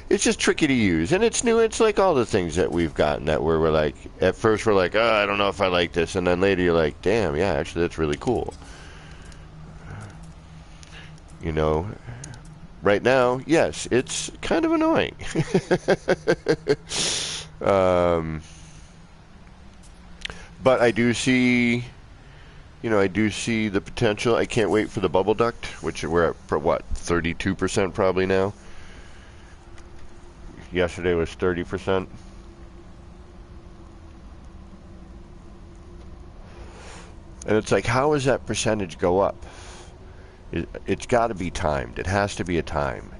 just tricky to use. And it's new. It's like all the things that we've gotten that we're like, at first we're like, oh, I don't know if I like this. And then later you're like, damn, yeah, actually that's really cool. You know, right now, yes, it's kind of annoying. But I do see, you know, I do see the potential. I can't wait for the bubble duct, which we're at, what, 32% probably now? Yesterday was 30%. And it's like, how does that percentage go up? It's got to be timed. It has to be a time.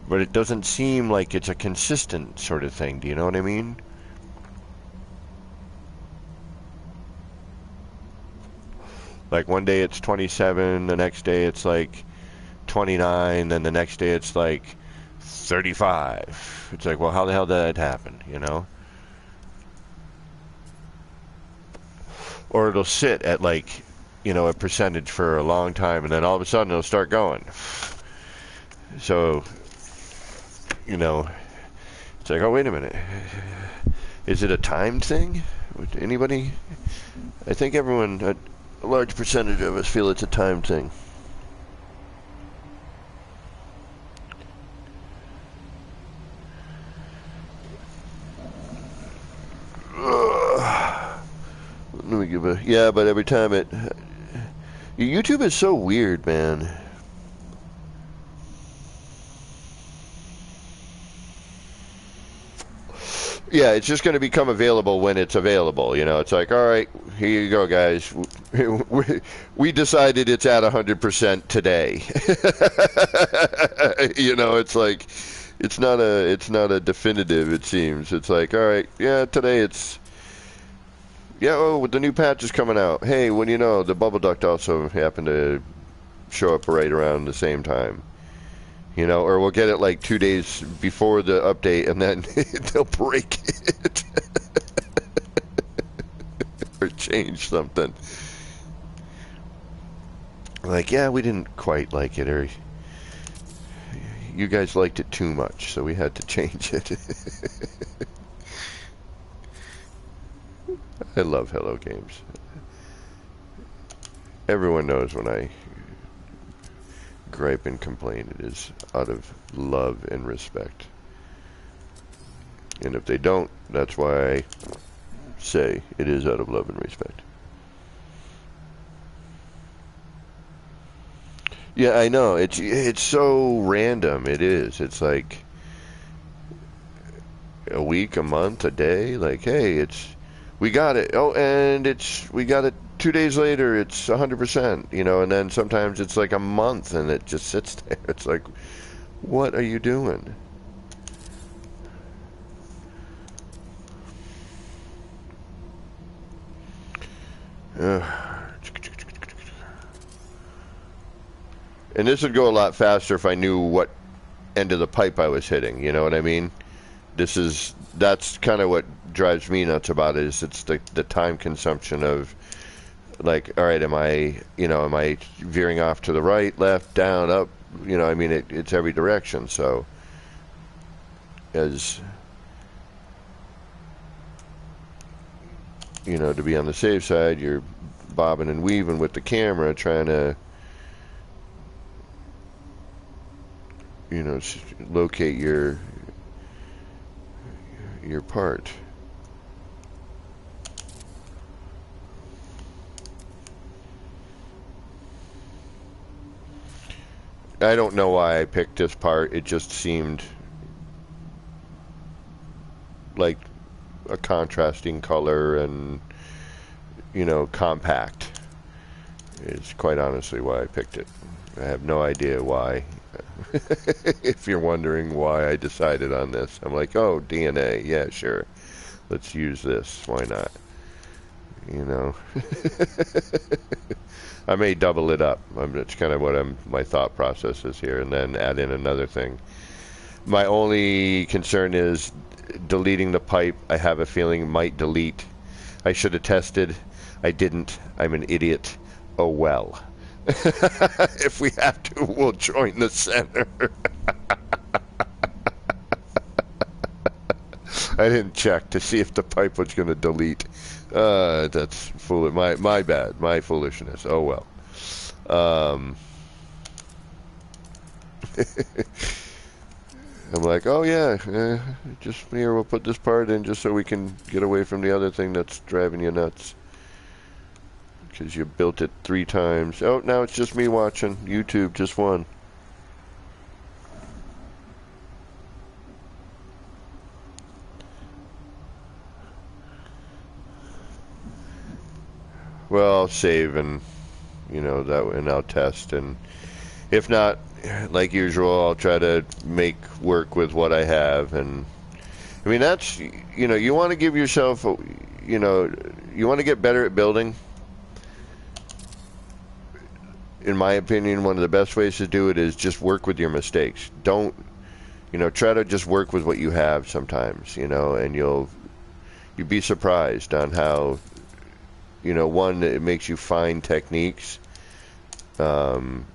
But it doesn't seem like it's a consistent sort of thing. Do you know what I mean? Like one day it's 27, the next day it's like 29, then the next day it's like 35. It's like, well, how the hell did that happen, you know? Or it'll sit at like, you know, a percentage for a long time, and then all of a sudden it'll start going. So, you know, it's like, oh, wait a minute. Is it a timed thing? Anybody? I think everyone, a large percentage of us feel it's a timed thing. Let me give a... Yeah, but every time it... YouTube is so weird, man. Yeah, it's just going to become available when it's available. You know, it's like, all right, here you go, guys. We decided it's at 100% today. You know, it's like, it's not a definitive. It seems it's like, all right, yeah, today it's. Yeah, oh, the new patch is coming out. Hey, what do you know? The bubble duct also happened to show up right around the same time. You know, or we'll get it like 2 days before the update, and then they'll break it. Or change something. Like, yeah, we didn't quite like it, or you guys liked it too much, so we had to change it. I love Hello Games. Everyone knows when I gripe and complain, it is out of love and respect. And if they don't, that's why I say it is out of love and respect. Yeah, I know. It's so random. It is. It's like a week, a month, a day. Like, hey, it's we got it. Oh, and we got it 2 days later. It's 100%. You know, and then sometimes it's like a month and it just sits there. It's like, what are you doing? And this would go a lot faster if I knew what end of the pipe I was hitting. You know what I mean? That's kind of what drives me nuts about it. Is it's the time consumption of, like, all right, am I veering off to the right, left, down, up? You know, I mean, it's every direction. So, as you know, to be on the safe side, you're bobbing and weaving with the camera, trying to, you know, locate your part. I don't know why I picked this part. It just seemed like a contrasting color and, you know, compact. It's quite honestly why I picked it. I have no idea why. If you're wondering why I decided on this, I'm like, oh, DNA, yeah, sure. Let's use this. Why not? You know. I may double it up. That's kind of what my thought process is here, and then add in another thing. My only concern is deleting the pipe. I have a feeling might delete. I should have tested. I didn't. I'm an idiot. Oh well. If we have to, we'll join the center. I didn't check to see if the pipe was going to delete. That's foolish. My bad. My foolishness. Oh well. I'm like, oh yeah, just here, we'll put this part in just so we can get away from the other thing that's driving you nuts. Because you built it 3 times. Oh, now it's just me watching. YouTube, just one. Well, I'll save and, you know, and I'll test. And if not, like usual, I'll try to make work with what I have. And, I mean, that's, you know, you want to give yourself, you know, you want to get better at building. In my opinion, one of the best ways to do it is just work with your mistakes. Don't, you know, try to just work with what you have sometimes, you know, and you'll be surprised on how, you know, one, it makes you find techniques and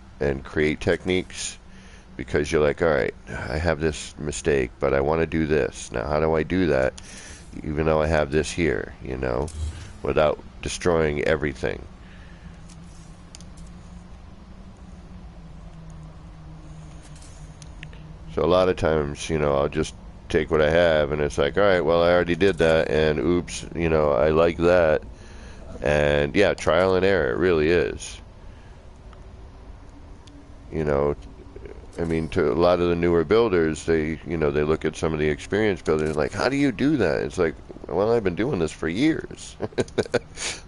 create techniques, because you're like, all right, I have this mistake, but I want to do this. Now, how do I do that, even though I have this here, you know, without destroying everything? So a lot of times, you know, I'll just take what I have, and it's like, all right, well, I already did that, and oops, you know, I like that. And yeah, trial and error, it really is. You know, I mean, to a lot of the newer builders, they, you know, they look at some of the experienced builders like, how do you do that? It's like, well, I've been doing this for years.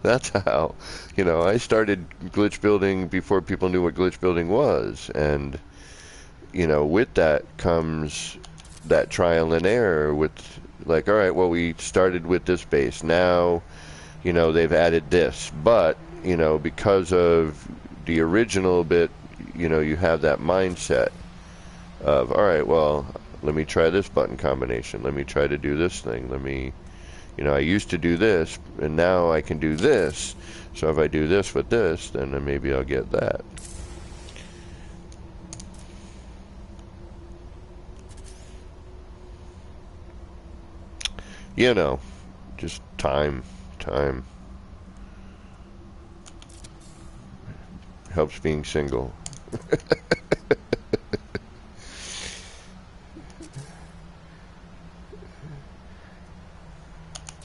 That's how, you know, I started glitch building before people knew what glitch building was. And, you know, with that comes that trial and error with, like, all right, well, we started with this base. Now, you know, they've added this. But, you know, because of the original bit, you know, you have that mindset of, all right, well, let me try this button combination. Let me try to do this thing. Let me, you know, I used to do this, and now I can do this. So if I do this with this, then maybe I'll get that. You know, just time helps being single.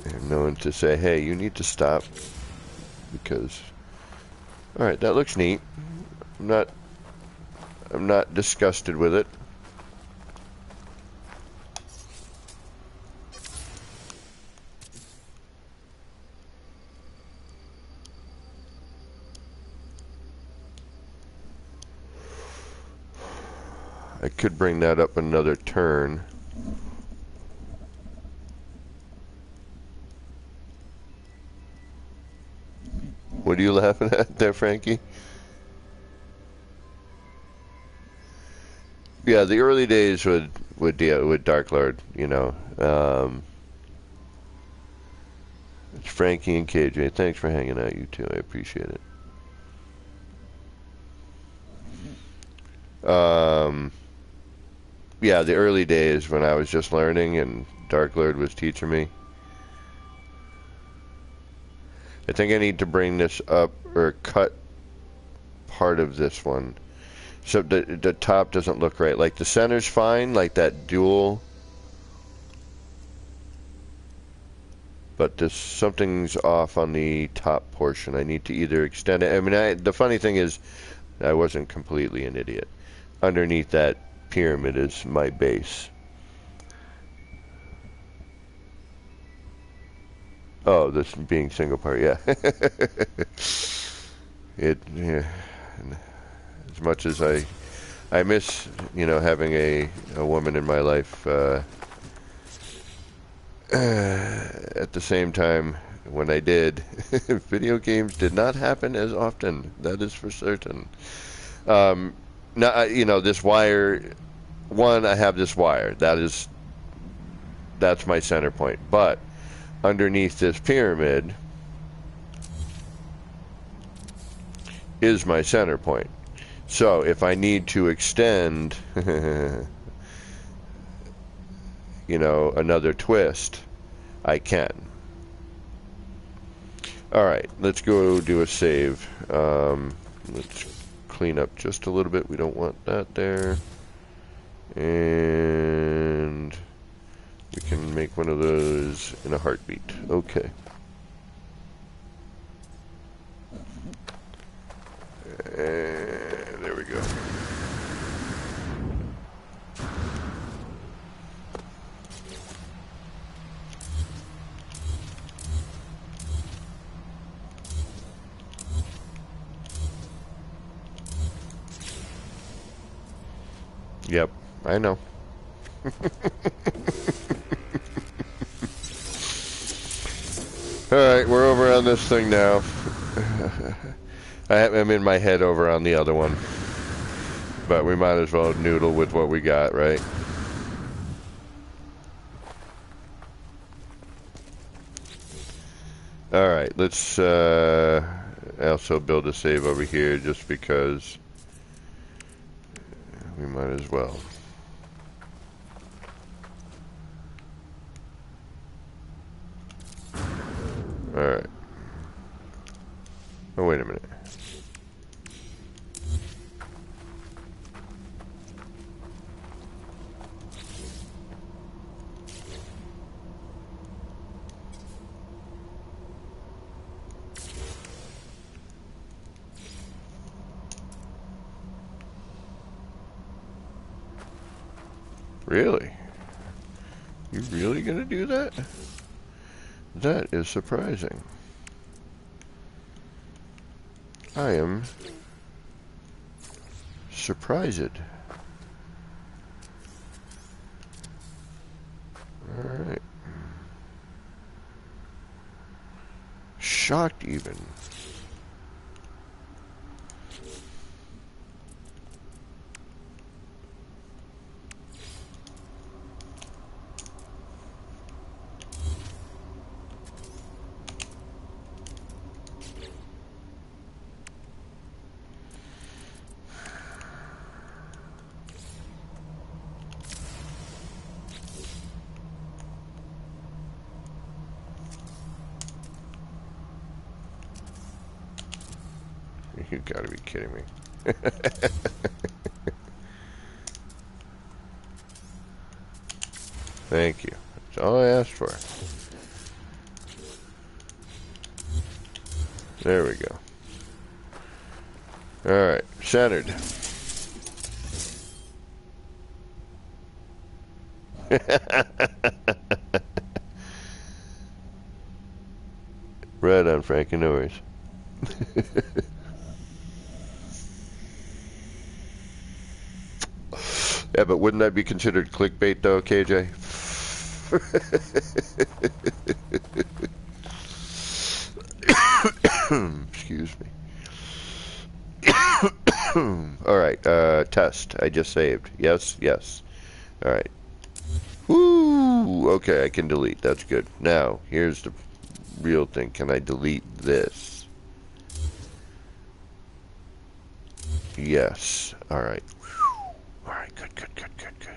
And knowing to say, hey, you need to stop, because, all right, that looks neat. I'm not disgusted with it. I could bring that up another turn. What are you laughing at there, Frankie? Yeah, the early days with Dark Lord, you know. It's Frankie and KJ. Thanks for hanging out, you two. I appreciate it. Yeah, the early days when I was just learning and Dark Lord was teaching me. I think I need to bring this up or cut part of this one. So the top doesn't look right. Like the center's fine, like that dual. But this something's off on the top portion. I need to either extend it. I mean, the funny thing is, I wasn't completely an idiot. Underneath that pyramid is my base. Oh, this being single part, yeah. Yeah. As much as I miss, you know, having a woman in my life. At the same time, when I did, video games did not happen as often. That is for certain. Now, you know, this wire. One, I have this wire. That's my center point. But underneath this pyramid is my center point. So if I need to extend, you know, another twist, I can. Alright, let's go do a save. Let's clean up just a little bit. We don't want that there. And we can make one of those in a heartbeat. Okay. And there we go. Yep, I know. Alright, we're over on this thing now. I'm in my head over on the other one. But we might as well noodle with what we got, right? Alright, let's also build a save over here just because we might as well. Alright. Oh, wait a minute. Really? You really gonna do that? That is surprising. I am surprised. Alright. Shocked even. You gotta be kidding me. Thank you. That's all I asked for. There we go. Alright, centered. Right on, Frankie, no worries. Yeah, but wouldn't that be considered clickbait though, KJ? Excuse me. Alright, test. I just saved. Yes, yes. Alright. Woo! Okay, I can delete. That's good. Now, here's the real thing. Can I delete this? Yes. Alright. Alright, good, good, good, good, good.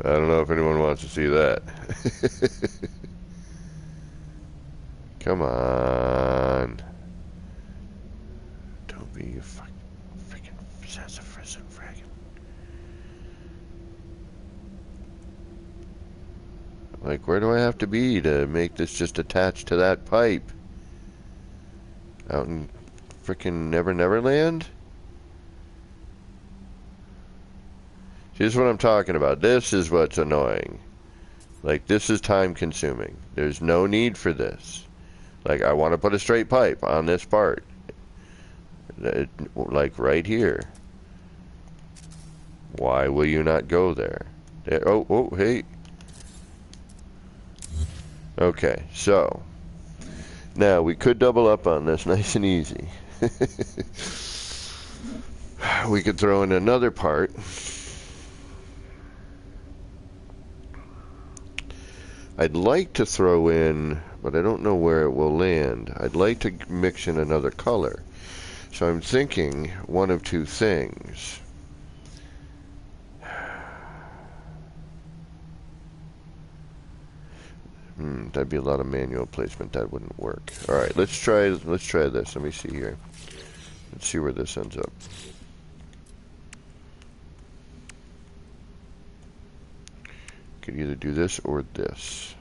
I don't know if anyone wants to see that. Come on. Don't be a freaking sassafras and fragging. Like, where do I have to be to make this just attached to that pipe? Out in freaking Neverland? See, this is what I'm talking about. This is what's annoying. Like, this is time consuming. There's no need for this. Like, I want to put a straight pipe on this part. Like, right here. Why will you not go there? Oh, hey. Okay, so. Now, we could double up on this nice and easy. We could throw in another part. I'd like to throw in, but I don't know where it will land. I'd like to mix in another color. So I'm thinking one of two things. That'd be a lot of manual placement. That wouldn't work. All right, let's try this. Let me see here. Let's see where this ends up. Could either do this or this.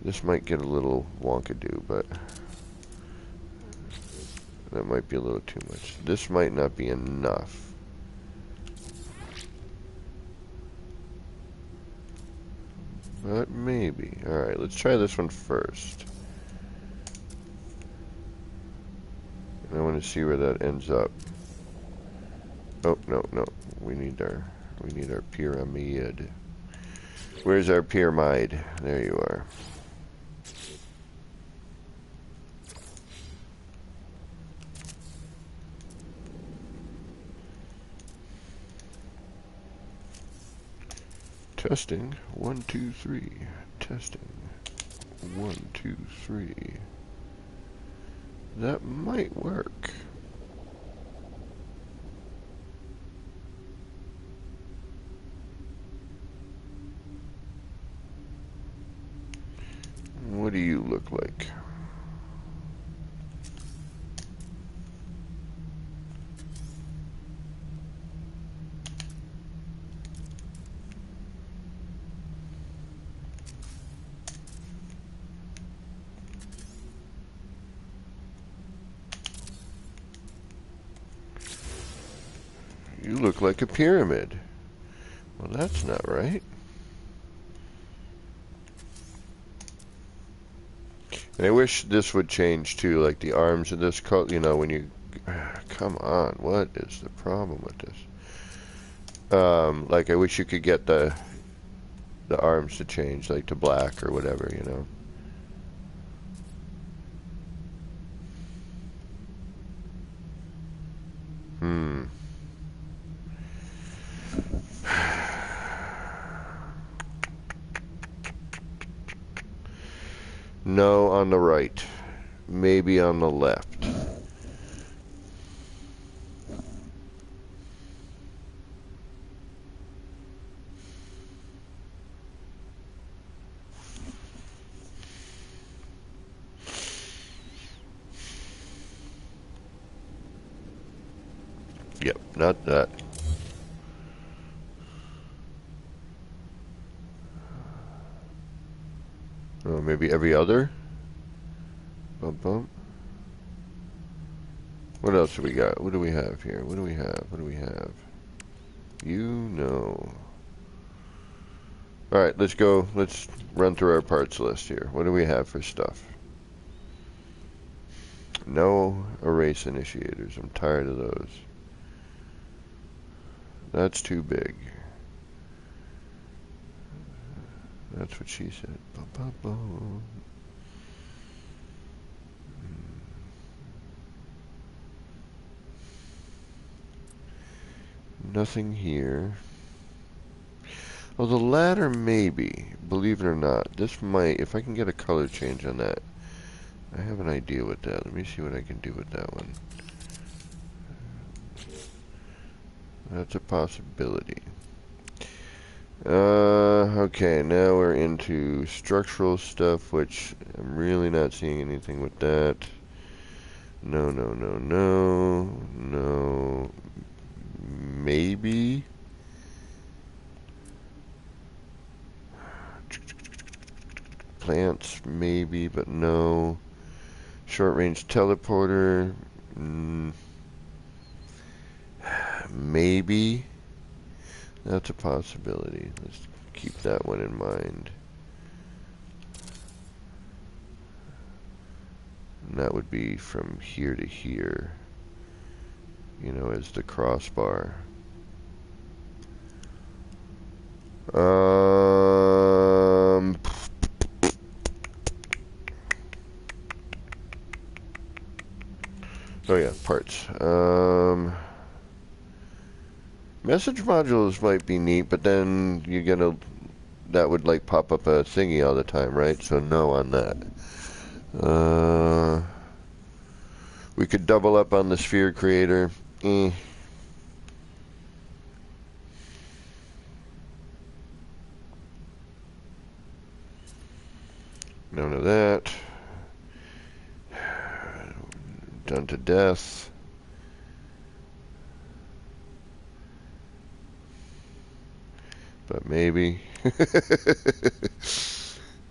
This might get a little wonkadoo, but that might be a little too much. This might not be enough. But maybe. Alright, let's try this one first. I want to see where that ends up. Oh, no. We need our pyramid. Where's our pyramid? There you are. Testing 1 2 3. Testing 1 2 3. That might work. What do you look like? You look like a pyramid. Well, that's not right. And I wish this would change too, like the arms of this coat, you know, when you... Come on, what is the problem with this? Like I wish you could get the arms to change, like to black or whatever, you know. No, on the right. Maybe on the left. Yep, not that. Oh, maybe every other? Bump, bump. What else do we got? What do we have here? What do we have? What do we have? You know. Alright, let's go. Let's run through our parts list here. What do we have for stuff? No erase initiators. I'm tired of those. That's too big. That's what she said. Nothing here. Well, the ladder maybe. Believe it or not. This might, if I can get a color change on that. I have an idea with that. Let me see what I can do with that one. That's a possibility. Okay, now we're into structural stuff, which I'm really not seeing anything with that. No, no, no, no, no. Maybe. Plants, maybe, but no. Short-range teleporter. Maybe. That's a possibility. Let's keep that one in mind. And that would be from here to here, you know, as the crossbar. Oh yeah, parts. Message modules might be neat, but then you get a, that would like pop up a thingy all the time, right? So no on that. We could double up on the sphere creator. None of that. Done to death. But maybe.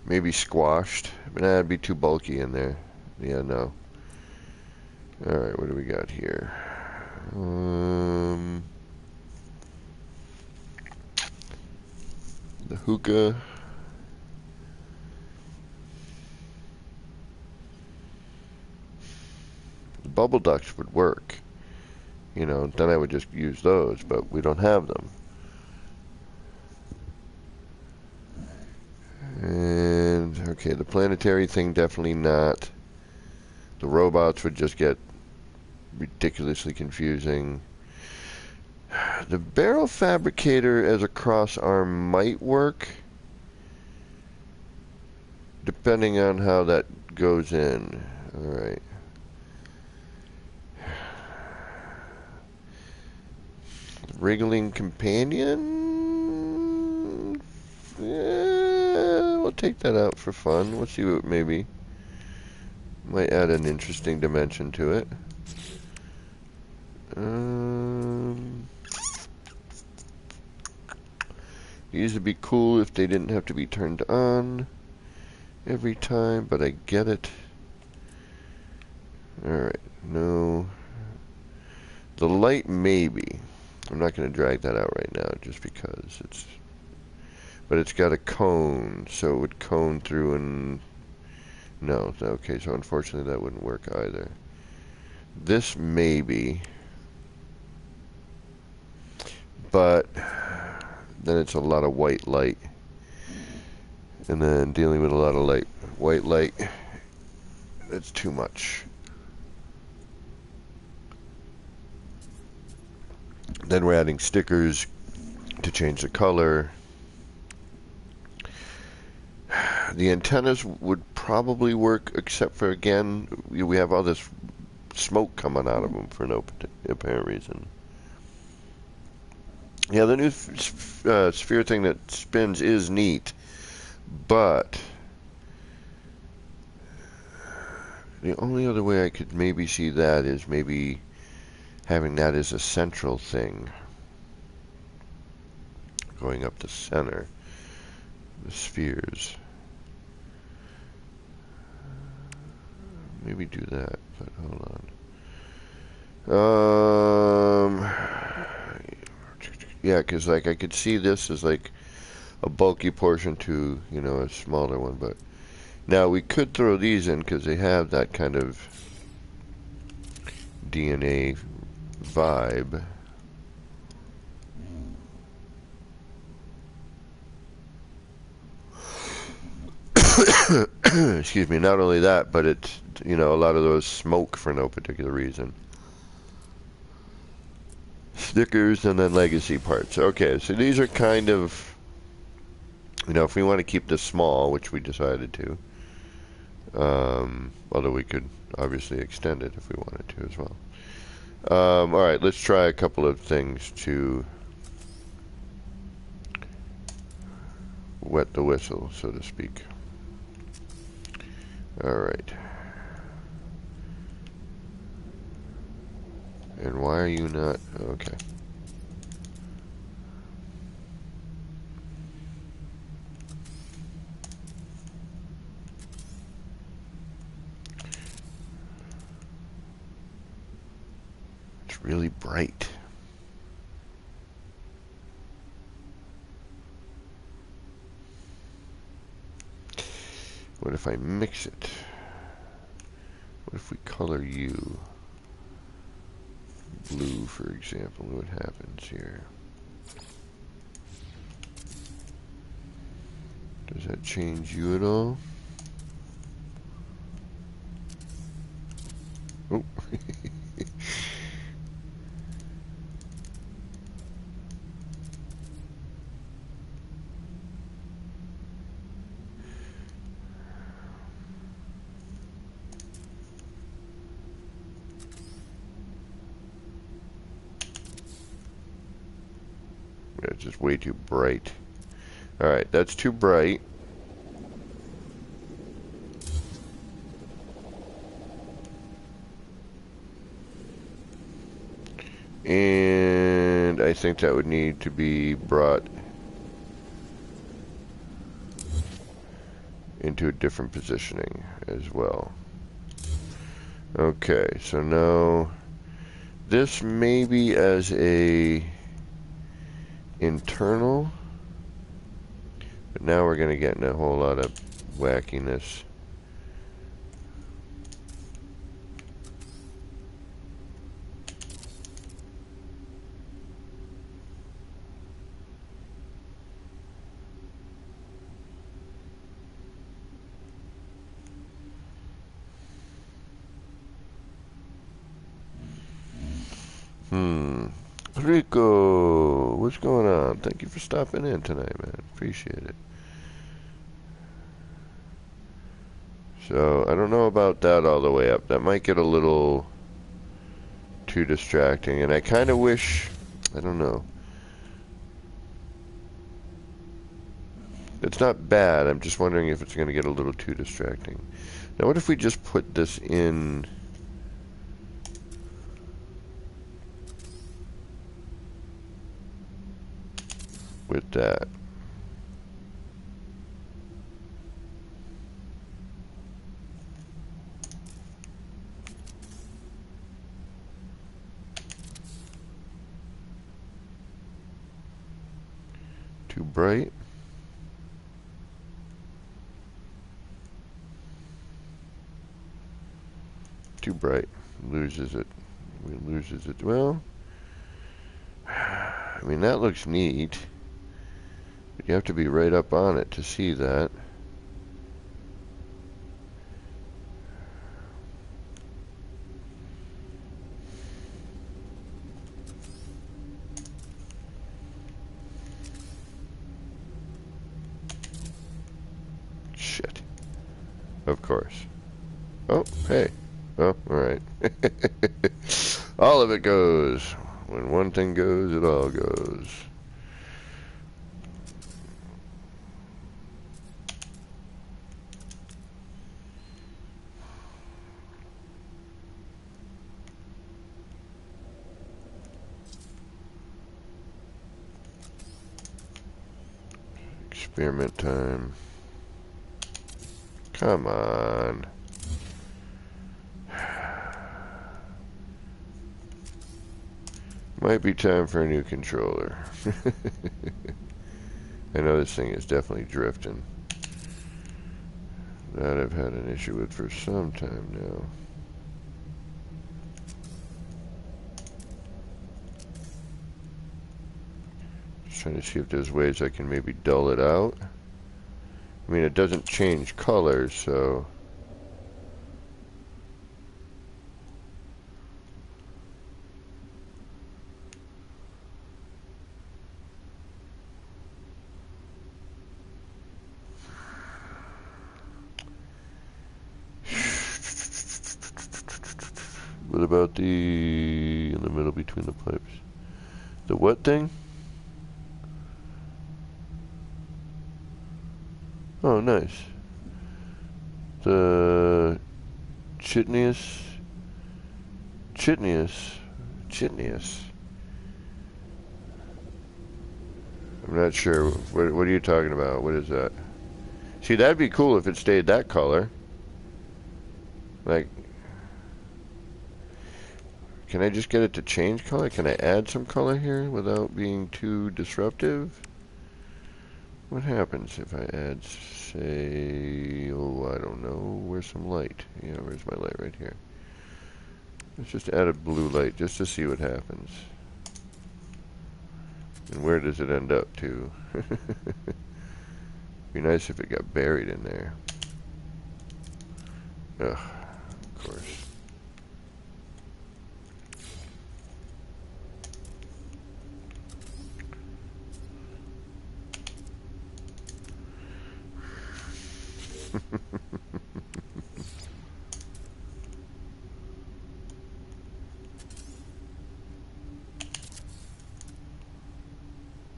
Maybe squashed. But that'd be too bulky in there. Yeah, no. Alright, what do we got here? The hookah. The bubble ducts would work. You know, then I would just use those, but we don't have them. And, okay, the planetary thing, definitely not. The robots would just get ridiculously confusing. The barrel fabricator as a cross arm might work, depending on how that goes in. Alright. Wriggling companion? Yeah, we'll take that out for fun. We'll see what maybe might add an interesting dimension to it. These would be cool if they didn't have to be turned on every time, but I get it. Alright, no. The light, maybe. I'm not going to drag that out right now just because it's... But it's got a cone, so it would cone through and... No, okay, so unfortunately that wouldn't work either. This maybe. But then it's a lot of white light. And then dealing with a lot of white light, that's too much. Then we're adding stickers to change the color. The antennas would probably work, except for, again, we have all this smoke coming out of them for no apparent reason. Yeah, the new sphere thing that spins is neat, but the only other way I could maybe see that is maybe having that as a central thing, going up the center, the spheres. Maybe do that, but hold on. Yeah, because like I could see this as like a bulky portion to, you know, a smaller one. But now we could throw these in because they have that kind of DNA vibe. Excuse me. Not only that, but it's, you know, a lot of those smoke for no particular reason. Stickers and then legacy parts. Okay, so these are kind of, you know, if we want to keep this small, which we decided to, although we could obviously extend it if we wanted to as well. Alright, let's try a couple of things to wet the whistle, so to speak. Alright. And why are you not... Okay. It's really bright. What if I mix it? What if we color you blue, for example? What happens here? Does that change you at all? Oh. It's just way too bright. Alright, that's too bright. And I think that would need to be brought into a different positioning as well. Okay, so now this maybe as a internal, but now we're going to get in a whole lot of wackiness. Rico, what's going on? Thank you for stopping in tonight, man. Appreciate it. So, I don't know about that all the way up. That might get a little too distracting, and I kind of wish, I don't know. It's not bad, I'm just wondering if it's going to get a little too distracting. Now, what if we just put this in... with that? Too bright? Too bright. Loses it. Loses it. Well, I mean, that looks neat. You have to be right up on it to see that. Shit. Of course. Oh, hey. Oh, alright. All of it goes. When one thing goes, it all goes. Experiment time. Come on. Might be time for a new controller. I know this thing is definitely drifting. That I've had an issue with for some time now. Just trying to see if there's ways I can maybe dull it out. I mean, it doesn't change colors, so... What about the... in the middle between the pipes? The what thing? Oh, nice. The... Chitneus? Chitneus. I'm not sure. What are you talking about? What is that? See, that'd be cool if it stayed that color. Like... Can I just get it to change color? Can I add some color here without being too disruptive? What happens if I add, say, oh, I don't know, where's some light? Yeah, where's my light? Right here. Let's just add a blue light just to see what happens. And where does it end up to? Be nice if it got buried in there. Ugh, of course.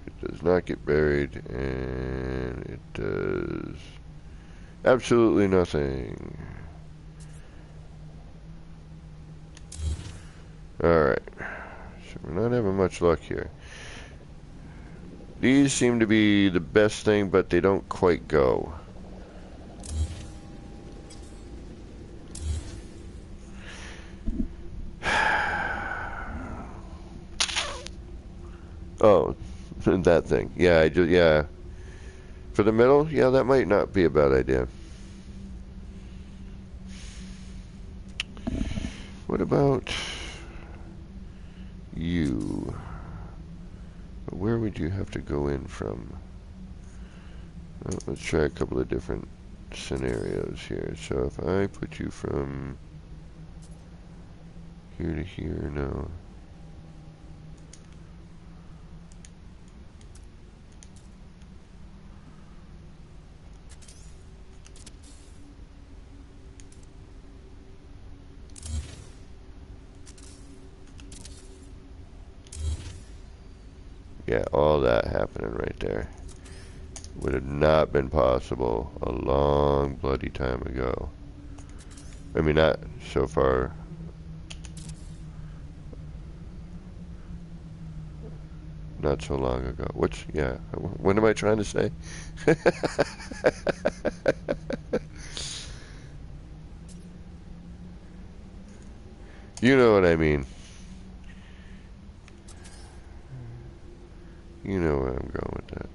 It does not get buried, and it does absolutely nothing. Alright, so we're not having much luck here. These seem to be the best thing, but they don't quite go. Oh, that thing. Yeah, yeah. For the middle, yeah, that might not be a bad idea. What about you? Where would you have to go in from? Well, let's try a couple of different scenarios here. So if I put you from here to here, no. Yeah, all that happening right there would have not been possible a long bloody time ago. I mean, not so far. Not so long ago. Which, yeah, what am I trying to say? You know what I mean. You know where I'm going with that.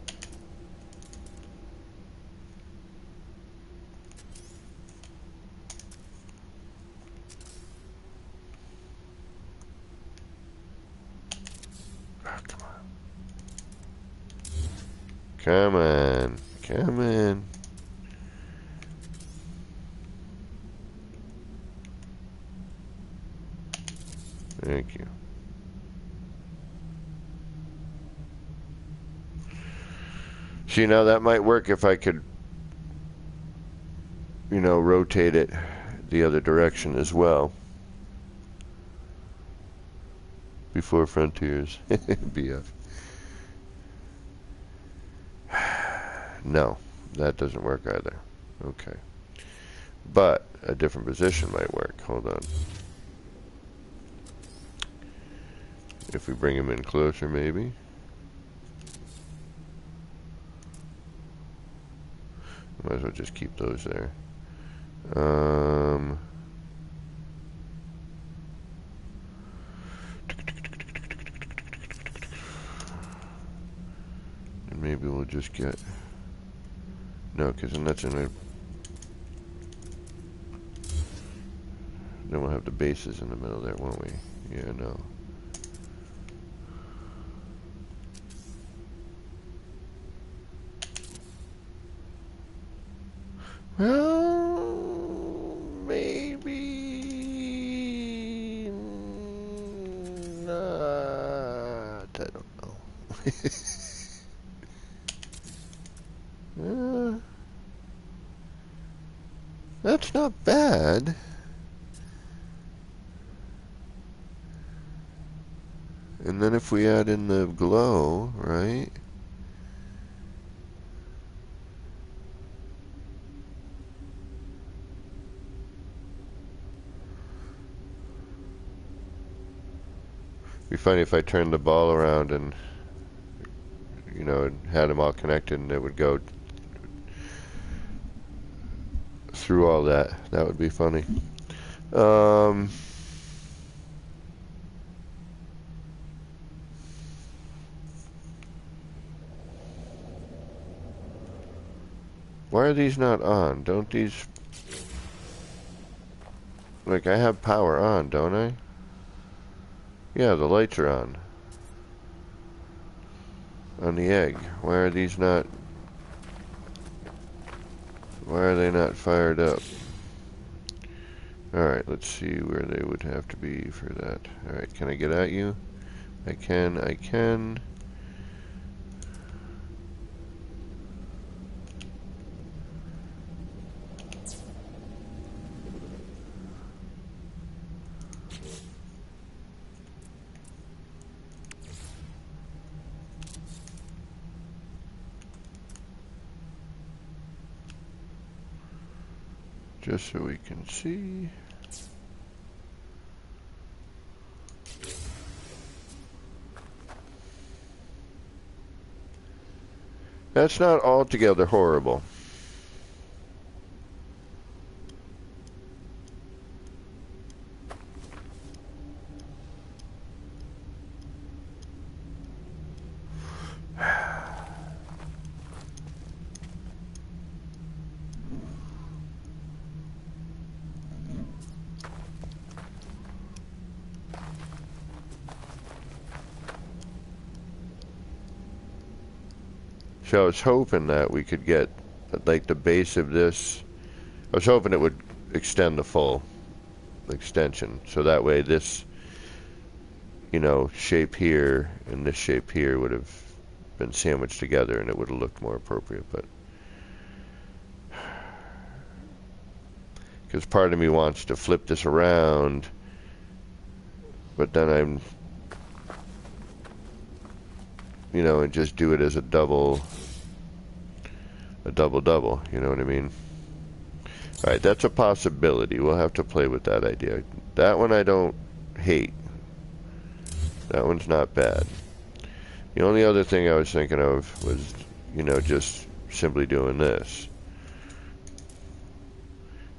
Oh, come on. Come on. Come on. Thank you. See, now that might work if I could, you know, rotate it the other direction as well. Before Frontiers. BF. No, that doesn't work either. Okay. But a different position might work. Hold on. If we bring him in closer, maybe. Might as well just keep those there. maybe we'll just get... No, because then that's in a... Then we'll have the bases in the middle there, won't we? Yeah, no. Well, maybe not. I don't know. That's not bad. And then if we add in the glow, right? It'd be funny if I turned the ball around and, you know, had them all connected and it would go through all that. That would be funny. Why are these not on? Don't these... Like, I have power on, don't I? Yeah, the lights are on. On the egg. Why are these not... Why are they not fired up? Alright, let's see where they would have to be for that. Alright, can I get at you? I can. Just so we can see. That's not altogether horrible. So I was hoping that we could get, like, the base of this. I was hoping it would extend the full extension. So that way this, you know, shape here and this shape here would have been sandwiched together and it would have looked more appropriate. But because part of me wants to flip this around, but then I'm, you know, and just do it as a double, you know what I mean? Alright, that's a possibility. We'll have to play with that idea. That one I don't hate. That one's not bad. The only other thing I was thinking of was, you know, just simply doing this.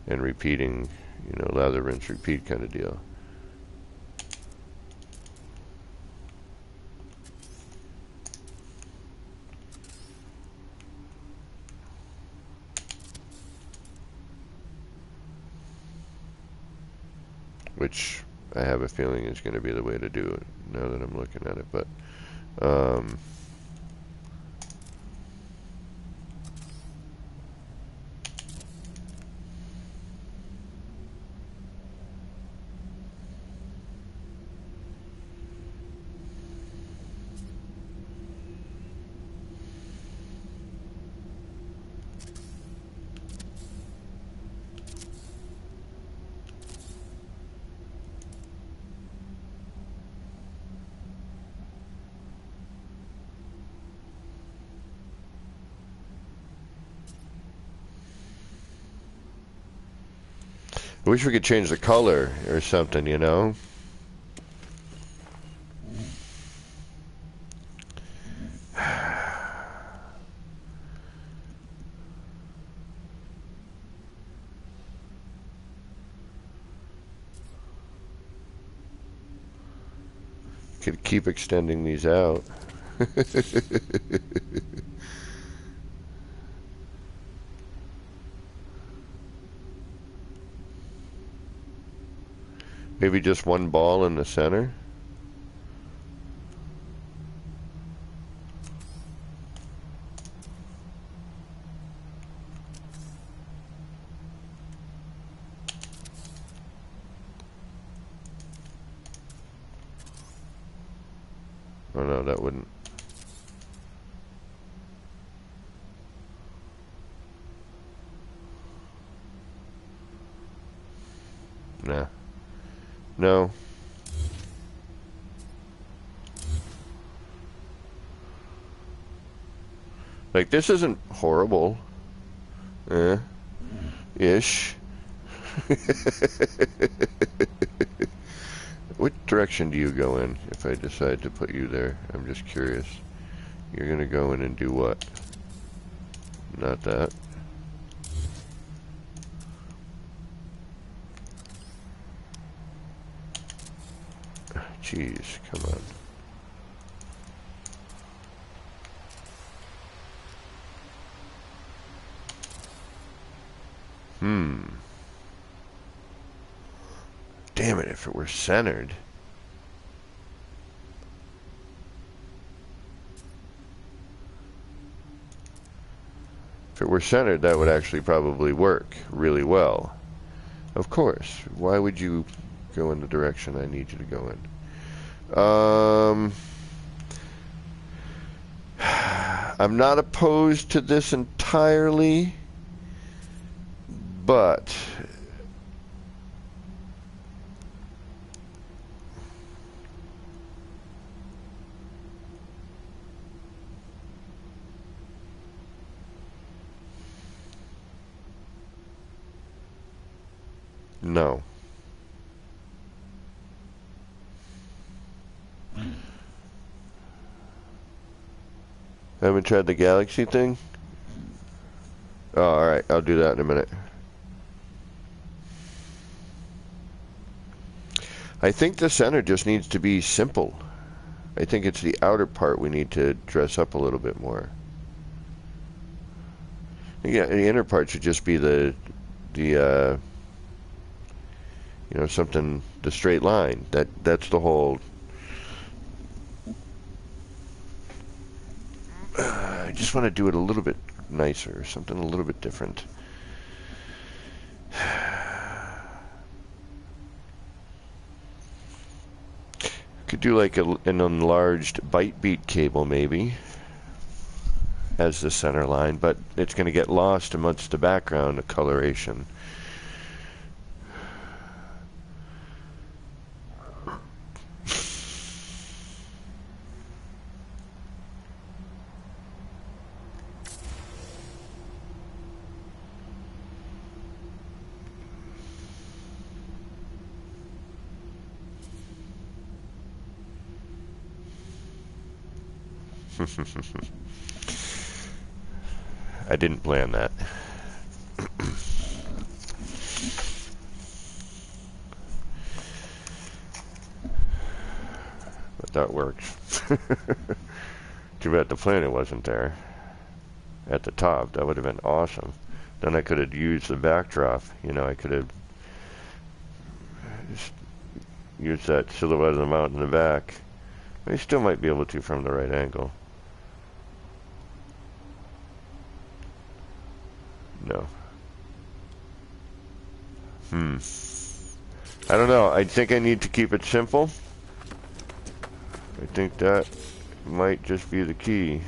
And repeating, you know, lather, rinse, repeat kind of deal. Which I have a feeling is going to be the way to do it now that I'm looking at it. But I wish we could change the color or something, you know? Could keep extending these out. Maybe just one ball in the center. Oh no, that wouldn't. Nah. No. Like, this isn't horrible. Ish. What direction do you go in if I decide to put you there? I'm just curious. You're gonna go in and do what? Not that. Jeez, come on. Damn it, if it were centered. If it were centered, that would actually probably work really well. Of course. Why would you go in the direction I need you to go in? I'm not opposed to this entirely, but no. Haven't tried the galaxy thing? Oh, alright, I'll do that in a minute. I think the center just needs to be simple. I think it's the outer part we need to dress up a little bit more. Yeah, the inner part should just be the you know, something, the straight line. That's the whole. I just want to do it a little bit nicer, something a little bit different. Could do like an enlarged bite beat cable maybe as the center line, but it's going to get lost amongst the background, the coloration. I didn't plan that. But that works. Too bad the planet wasn't there at the top. That would have been awesome. Then I could have used the backdrop. You know, I could have used that silhouette of the mountain in the back. I still might be able to from the right angle. No. I don't know. I think I need to keep it simple. I think that might just be the key.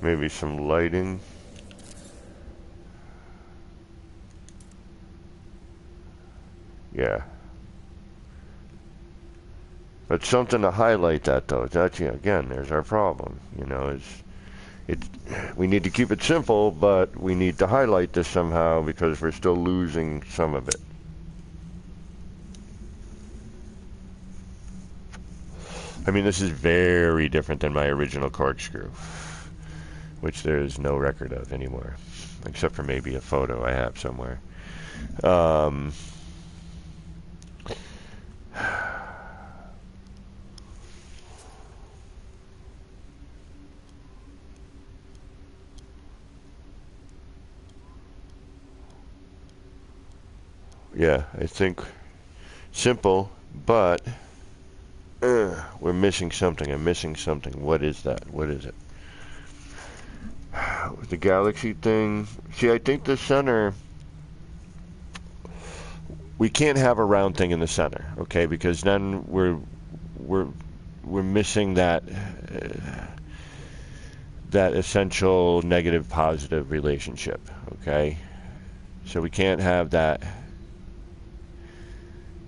Maybe some lighting. Yeah. But something to highlight that, though. That's, again, there's our problem. You know, we need to keep it simple, but we need to highlight this somehow because we're still losing some of it. I mean, this is very different than my original corkscrew. which there is no record of anymore, except for maybe a photo I have somewhere. Um, yeah, I think simple, but we're missing something. I'm missing something. What is that? What is it? The galaxy thing. See, I think the center, we can't have a round thing in the center, okay? Because then we're missing that that essential negative positive relationship, okay? So we can't have that.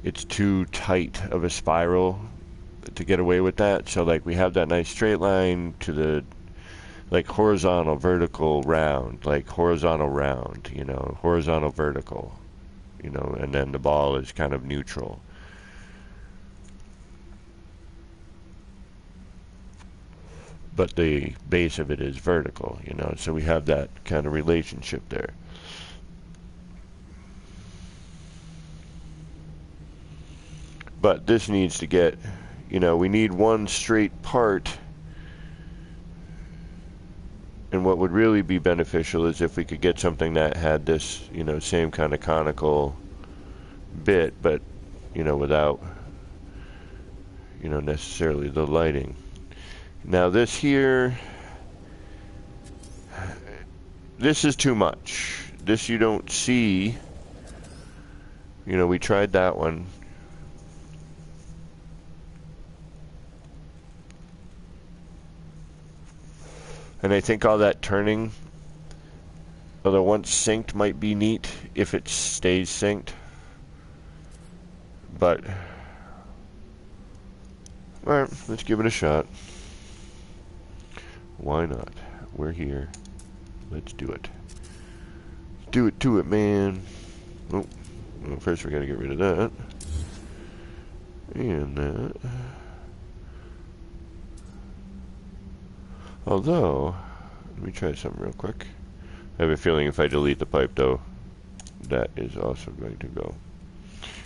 It's too tight of a spiral to get away with that. So like we have that nice straight line to the like horizontal, vertical, round, like horizontal round, you know, horizontal vertical, you know, and then the ball is kind of neutral. But the base of it is vertical, you know, so we have that kind of relationship there. But this needs to get, you know, we need one straight part. And what would really be beneficial is if we could get something that had this, you know, same kind of conical bit, but, you know, without, you know, necessarily the lighting. Now this here, this is too much. This you don't see. You know, we tried that one. And I think all that turning, although once synced, might be neat if it stays synced. But, alright, let's give it a shot. Why not? We're here. Let's do it. Do it to it, man. Oh, well, first we gotta get rid of that. And that. Although, let me try something real quick. I have a feeling if I delete the pipe, though, that is also going to go.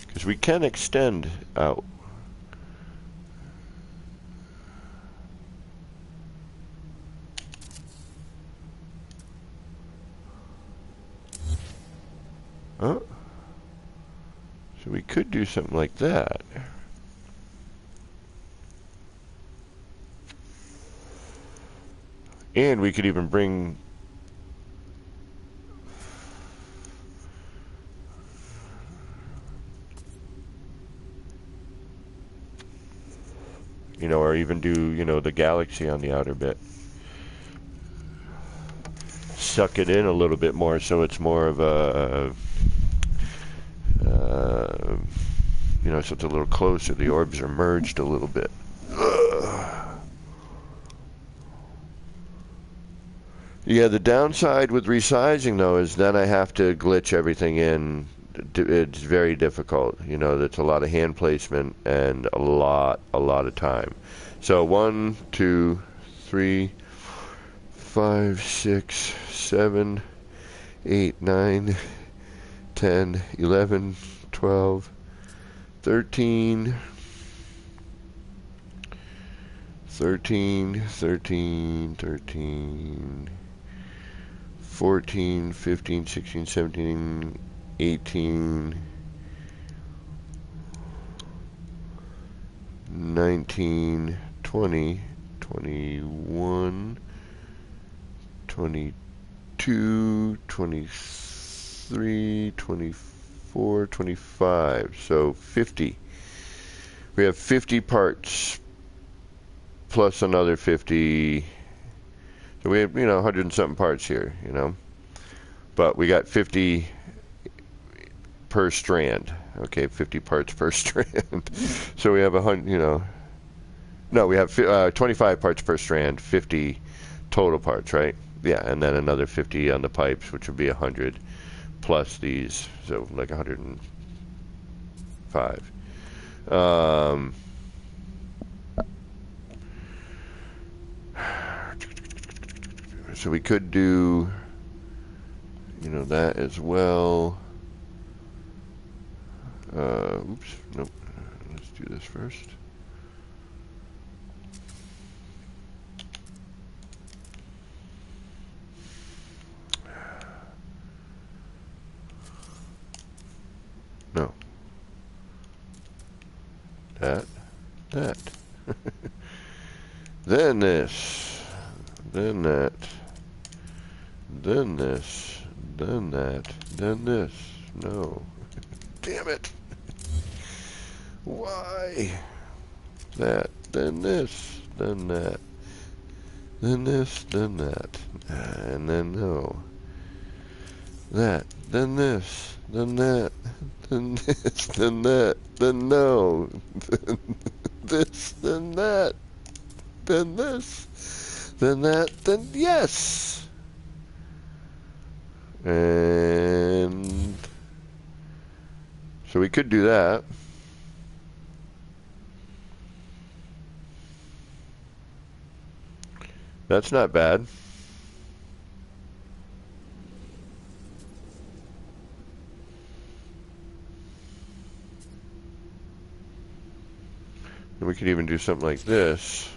Because we can extend out. Oh. So we could do something like that. And we could even bring you know, or even do, you know, the galaxy on the outer bit. Suck it in a little bit more so it's more of a you know, so it's a little closer. The orbs are merged a little bit. Yeah, the downside with resizing, though, is then I have to glitch everything in. It's very difficult. You know, that's a lot of hand placement and a lot of time. So 1, 2, 3, 5, 6, 7, 8, 9, 10, 11, 12, 13, 13, 13, 13, 14, 15, 16, 17, 18, 19, 20, 21, 22, 23, 24, 25. So 50. We have 50 parts plus another 50. So we have, you know, 100 and something parts here, you know. But we got 50 per strand. Okay, 50 parts per strand. So we have 100, you know. No, we have 25 parts per strand, 50 total parts, right? Yeah, and then another 50 on the pipes, which would be 100 plus these, so like 105. So we could do, you know, that as well. Oops, nope. Let's do this first. No. That. Then this. Then that. Then this. Then that. Then this. No. Damn it. Why? That. Then this. Then that. Then this. Then that. And then no. That. Then this. Then that. Then this. Then that. Then no. Then this. Then that. Then this. Then that. Then yes. And so we could do that. That's not bad. And we could even do something like this.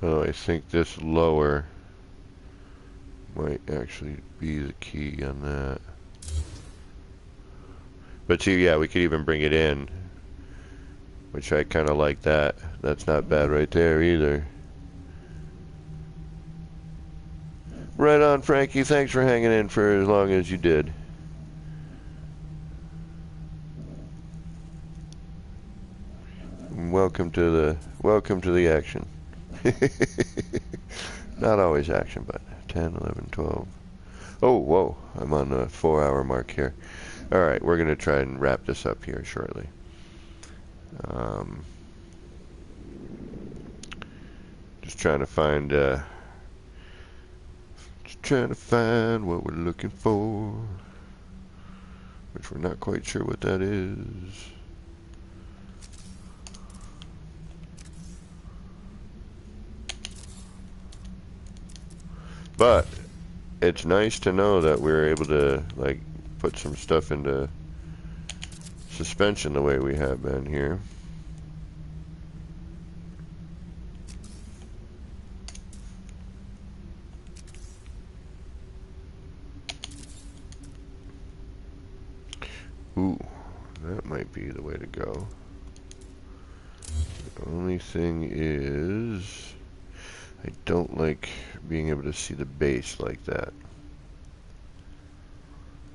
Oh, I think this lower might actually be the key on that. But see, yeah, we could even bring it in, which I kind of like that. That's not bad right there either. Right on, Frankie. Thanks for hanging in for as long as you did. Welcome to the action. Not always action, but 10, 11, 12. Oh, whoa, I'm on the 4-hour mark here. All right, we're going to try and wrap this up here shortly. Just trying to find what we're looking for, which we're not quite sure what that is. But it's nice to know that we're able to like put some stuff into suspension the way we have been here. Ooh, that might be the way to go. The only thing is, I don't like being able to see the base like that.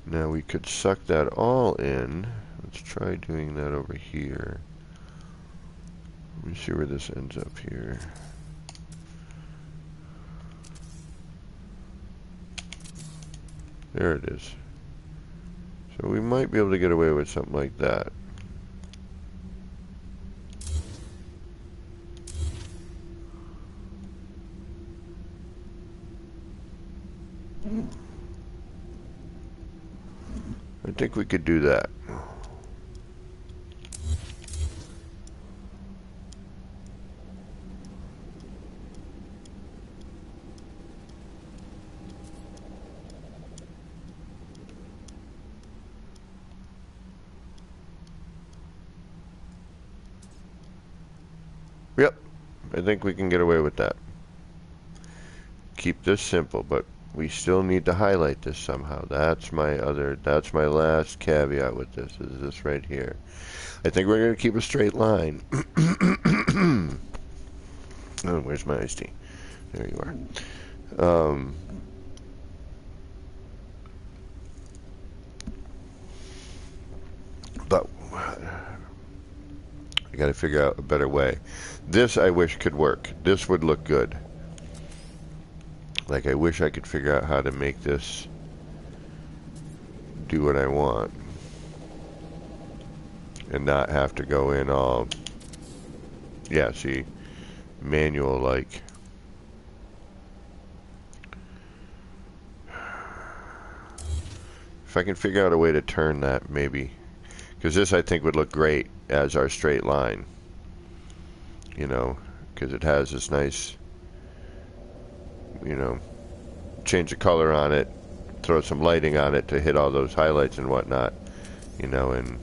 Now we could suck that all in. Let's try doing that over here. Let me see where this ends up here. There it is. So we might be able to get away with something like that. I think we could do that. Yep, I think we can get away with that. Keep this simple, but we still need to highlight this somehow. That's my last caveat with this, is this right here. I think we're going to keep a straight line. Oh, where's my iced tea? There you are. But I got to figure out a better way. This I wish could work. This would look good. Like, I wish I could figure out how to make this do what I want and not have to go in all, yeah, see, manual like. If I can figure out a way to turn that, maybe, because this I think would look great as our straight line, you know, because it has this nice, you know, change the color on it, throw some lighting on it to hit all those highlights and whatnot, you know, and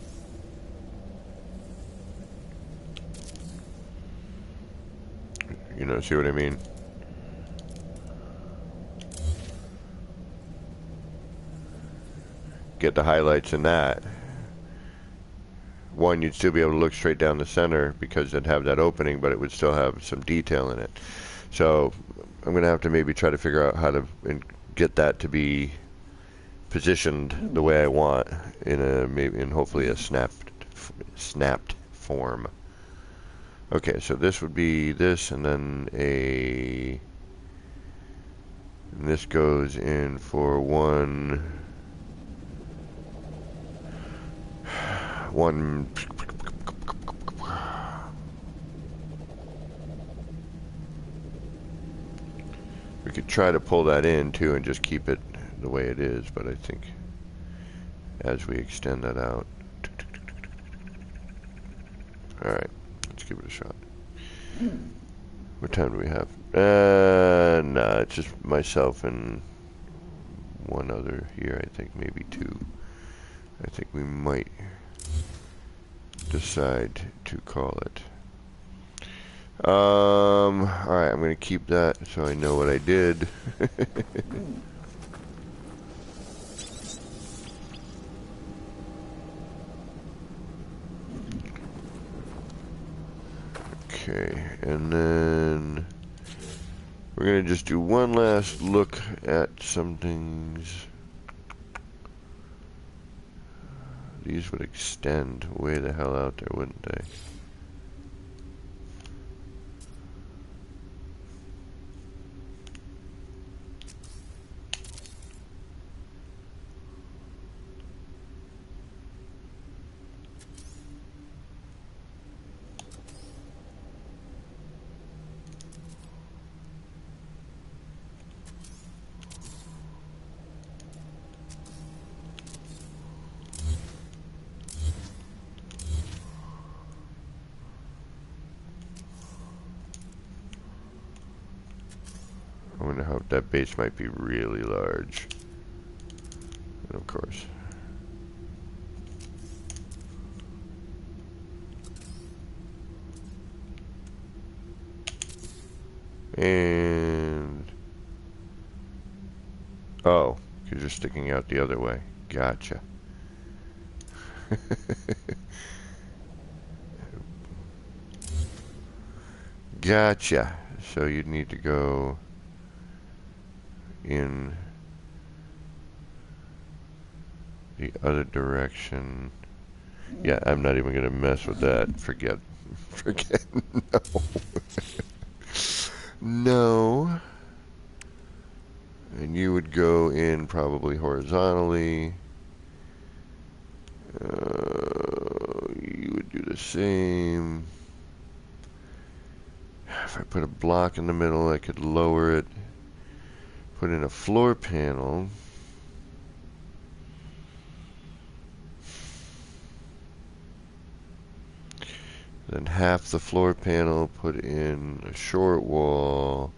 you know, see what I mean? Get the highlights in that. One, you'd still be able to look straight down the center because it'd have that opening, but it would still have some detail in it. So I'm going to have to maybe try to figure out how to get that to be positioned the way I want in a maybe in hopefully a snapped form. Okay, so this would be this, and then and this goes in for one. We could try to pull that in too and just keep it the way it is, but I think as we extend that out. Alright, let's give it a shot. What time do we have? Nah, it's just myself and one other here, I think, maybe two. I think we might decide to call it. Alright, I'm gonna keep that so I know what I did. Okay, and then we're gonna just do one last look at some things. These would extend way the hell out there, wouldn't they? I wonder how that base might be really large. And of course. And oh, because you're sticking out the other way. Gotcha. Gotcha. So you'd need to go in the other direction. Yeah, I'm not even gonna mess with that. Forget. No. No. And you would go in probably horizontally. You would do the same. If I put a block in the middle, I could lower it. Put in a floor panel. Then half the floor panel, put in a short wall.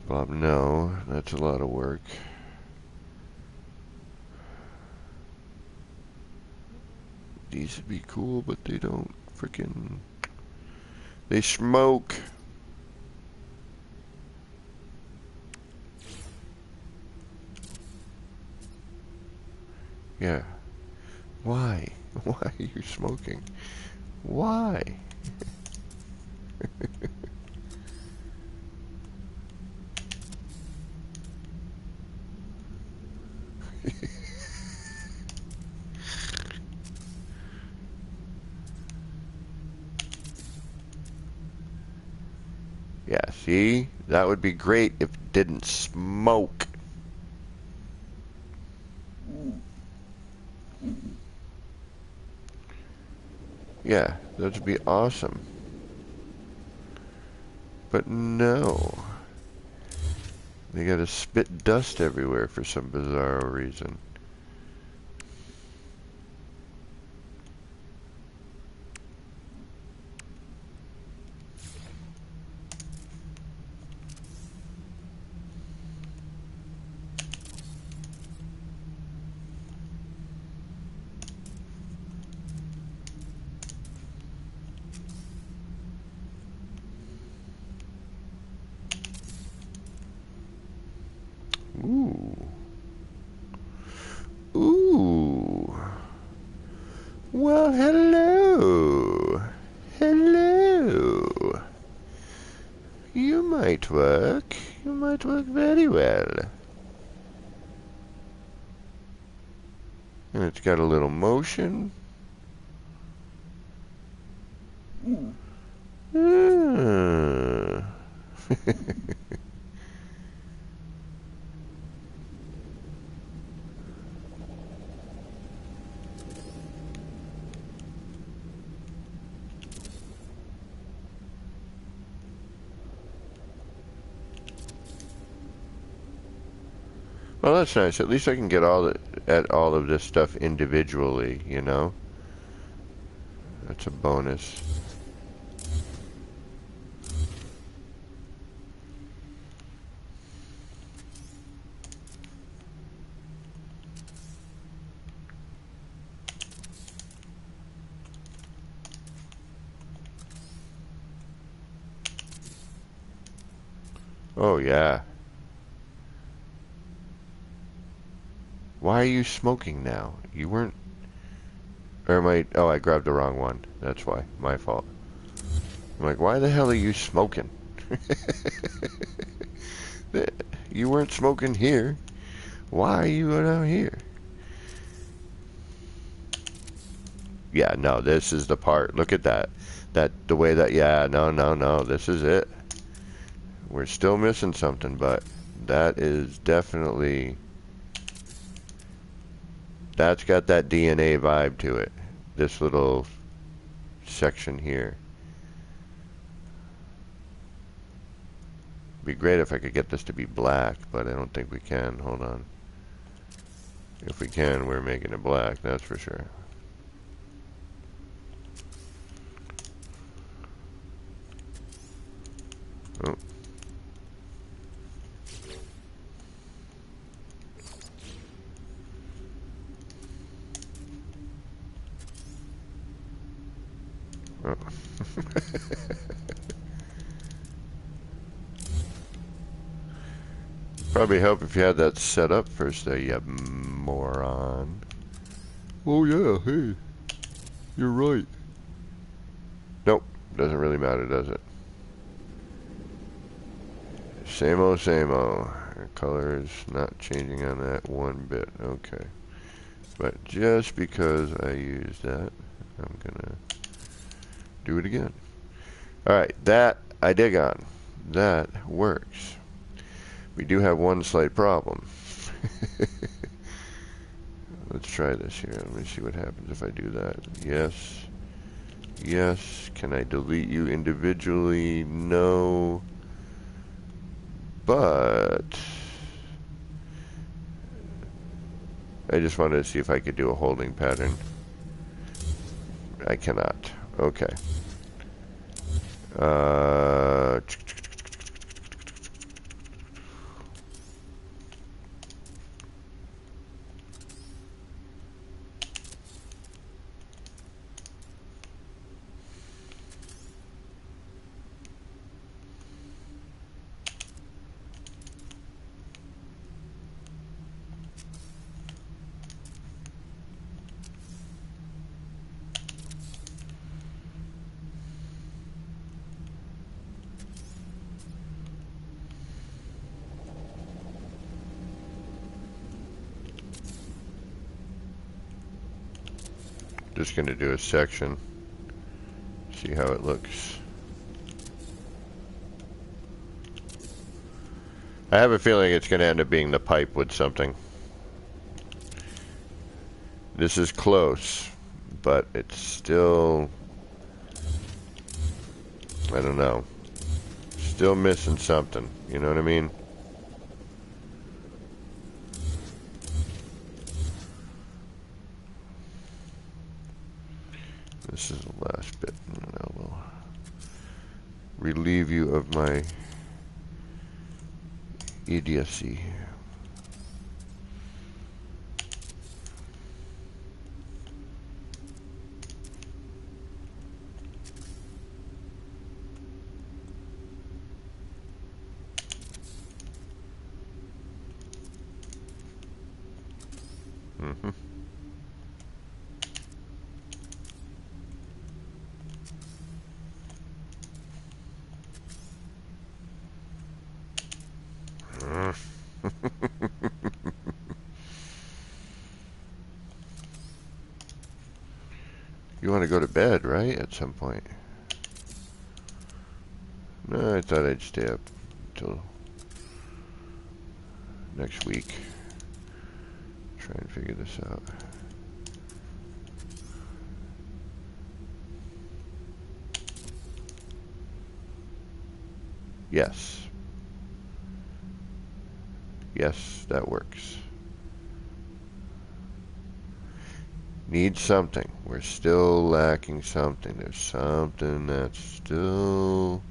Bob, no, that's a lot of work. These would be cool, but they don't freaking... They smoke. Yeah. Why? Why are you smoking? Why? See? That would be great if it didn't smoke. Yeah, that would be awesome. But no. They gotta spit dust everywhere for some bizarre reason. Ooh. Ooh. Well, hello. Hello. You might work. You might work very well. And it's got a little motion. Ah. Well, that's nice. At least I can get at all of this stuff individually, you know? That's a bonus. Oh, yeah. Why are you smoking now? You weren't... Or am I... Oh, I grabbed the wrong one. That's why. My fault. I'm like, why the hell are you smoking? You weren't smoking here. Why are you out here? Yeah, no, this is the part. Look at that. The way that... Yeah, no. This is it. We're still missing something, but that is definitely... That's got that DNA vibe to it. This little section here. Be great if I could get this to be black, but I don't think we can. Hold on. If we can, we're making it black, that's for sure. Oh. Oh. Probably help if you had that set up first there, you moron. Oh yeah, hey. You're right. Nope, doesn't really matter, does it? Same old, same old. Color is not changing on that one bit. Okay. But just because I used that, I'm gonna do it again. Alright, that I dig on. That works. We do have one slight problem. Let's try this here. Let me see what happens if I do that. Yes. Yes. Can I delete you individually? No. But I just wanted to see if I could do a holding pattern. I cannot. Okay. Just going to do a section. See how it looks. I have a feeling it's going to end up being the pipe with something. This is close, but it's still, I don't know, still missing something, you know what I mean? This is the last bit, and then I will relieve you of my idiocy here. Mm-hmm. You want to go to bed, right? At some point. No, I thought I'd stay up until next week. Try and figure this out. Yes. Yes, that works. Need something. We're still lacking something. There's something that's still...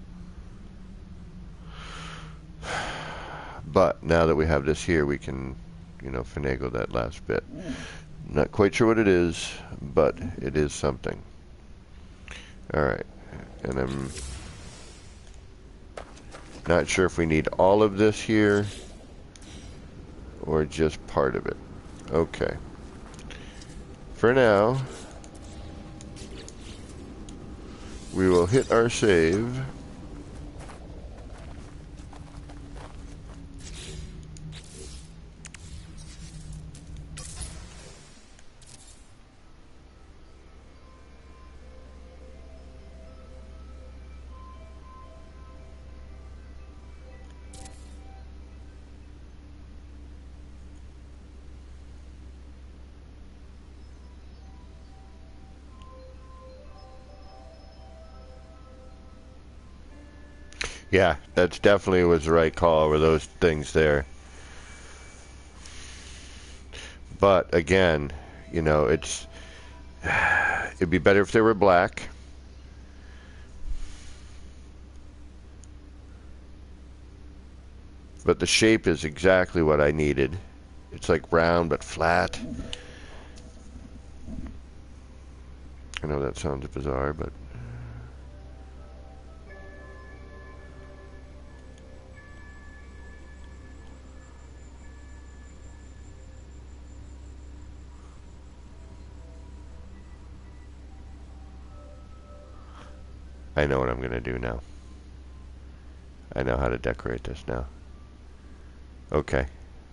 But now that we have this here, we can, you know, finagle that last bit. Not quite sure what it is, but it is something. Alright. And I'm not sure if we need all of this here or just part of it. Okay. For now, we will hit our save. Yeah, that's definitely was the right call over those things there. But again, you know, it'd be better if they were black. But the shape is exactly what I needed. It's like round but flat. I know that sounds bizarre, but I know what I'm going to do now. I know how to decorate this now. Okay,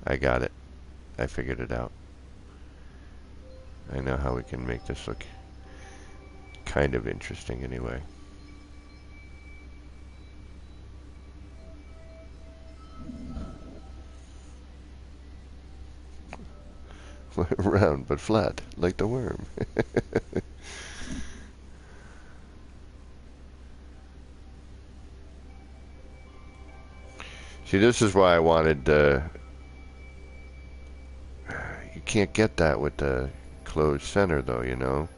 I got it. I figured it out. I know how we can make this look kind of interesting anyway. Round but flat, like the worm. See, this is why I wanted you can't get that with the closed center though, you know.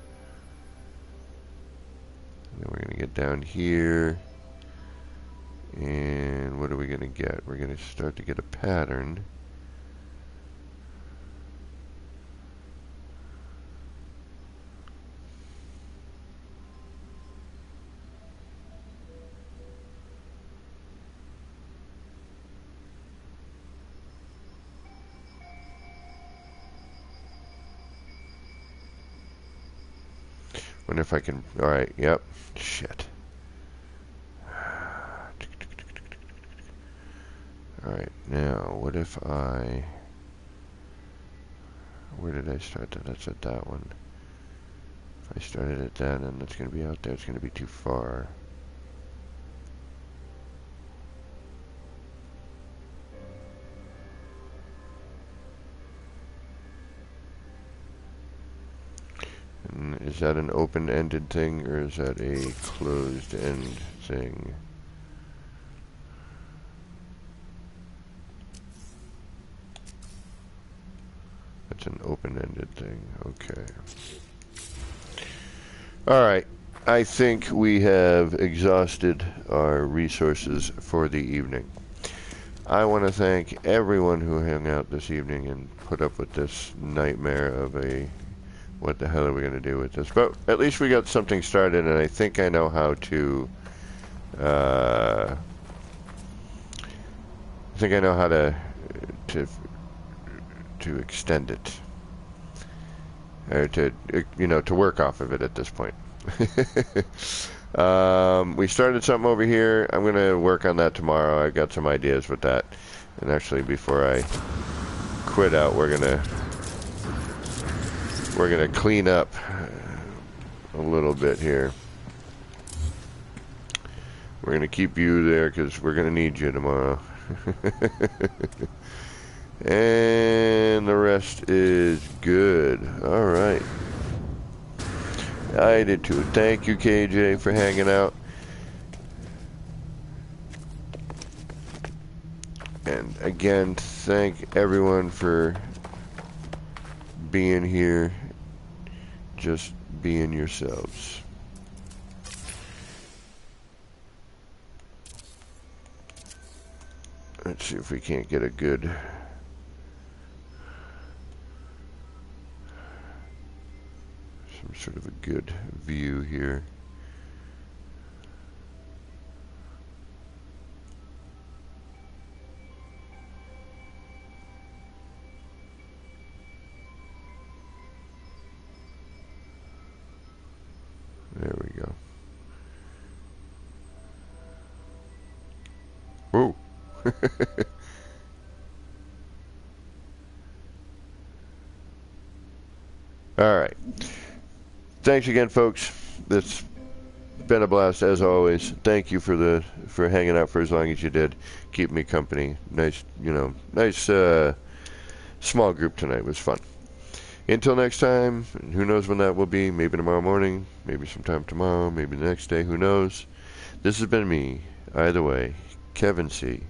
And then we're going to get down here. And what are we going to get? We're going to start to get a pattern. Wonder if I can... Alright, yep. Shit. Alright, now, what if I... Where did I start that? That's at that one. If I started at that, and it's going to be out there, it's going to be too far. Is that an open-ended thing, or is that a closed-end thing? It's an open-ended thing. Okay. Alright. I think we have exhausted our resources for the evening. I want to thank everyone who hung out this evening and put up with this nightmare of a what the hell are we going to do with this. But at least we got something started, and I think I know how to to extend it, or to, you know, to work off of it at this point. We started something over here. I'm going to work on that tomorrow. I got some ideas with that. And actually, before I quit out, we're gonna clean up a little bit here. We're gonna keep you there because we're gonna need you tomorrow. And the rest is good. All right. I did too. Thank you, KJ, for hanging out. And again, thank everyone for being here, just being yourselves. Let's see if we can't get a good some sort of a good view here. There we go. Whoa. All right. Thanks again, folks. It's been a blast as always. Thank you for hanging out for as long as you did. Keep me company. Nice, nice small group tonight. It was fun. Until next time, who knows when that will be, maybe tomorrow morning, maybe sometime tomorrow, maybe the next day, who knows. This has been me, either way, Kevin C.,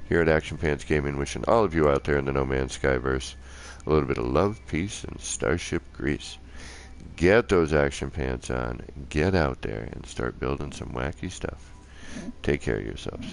here at Action Pants Gaming, wishing all of you out there in the No Man's Skyverse a little bit of love, peace, and starship grease. Get those action pants on, get out there, and start building some wacky stuff. Take care of yourselves.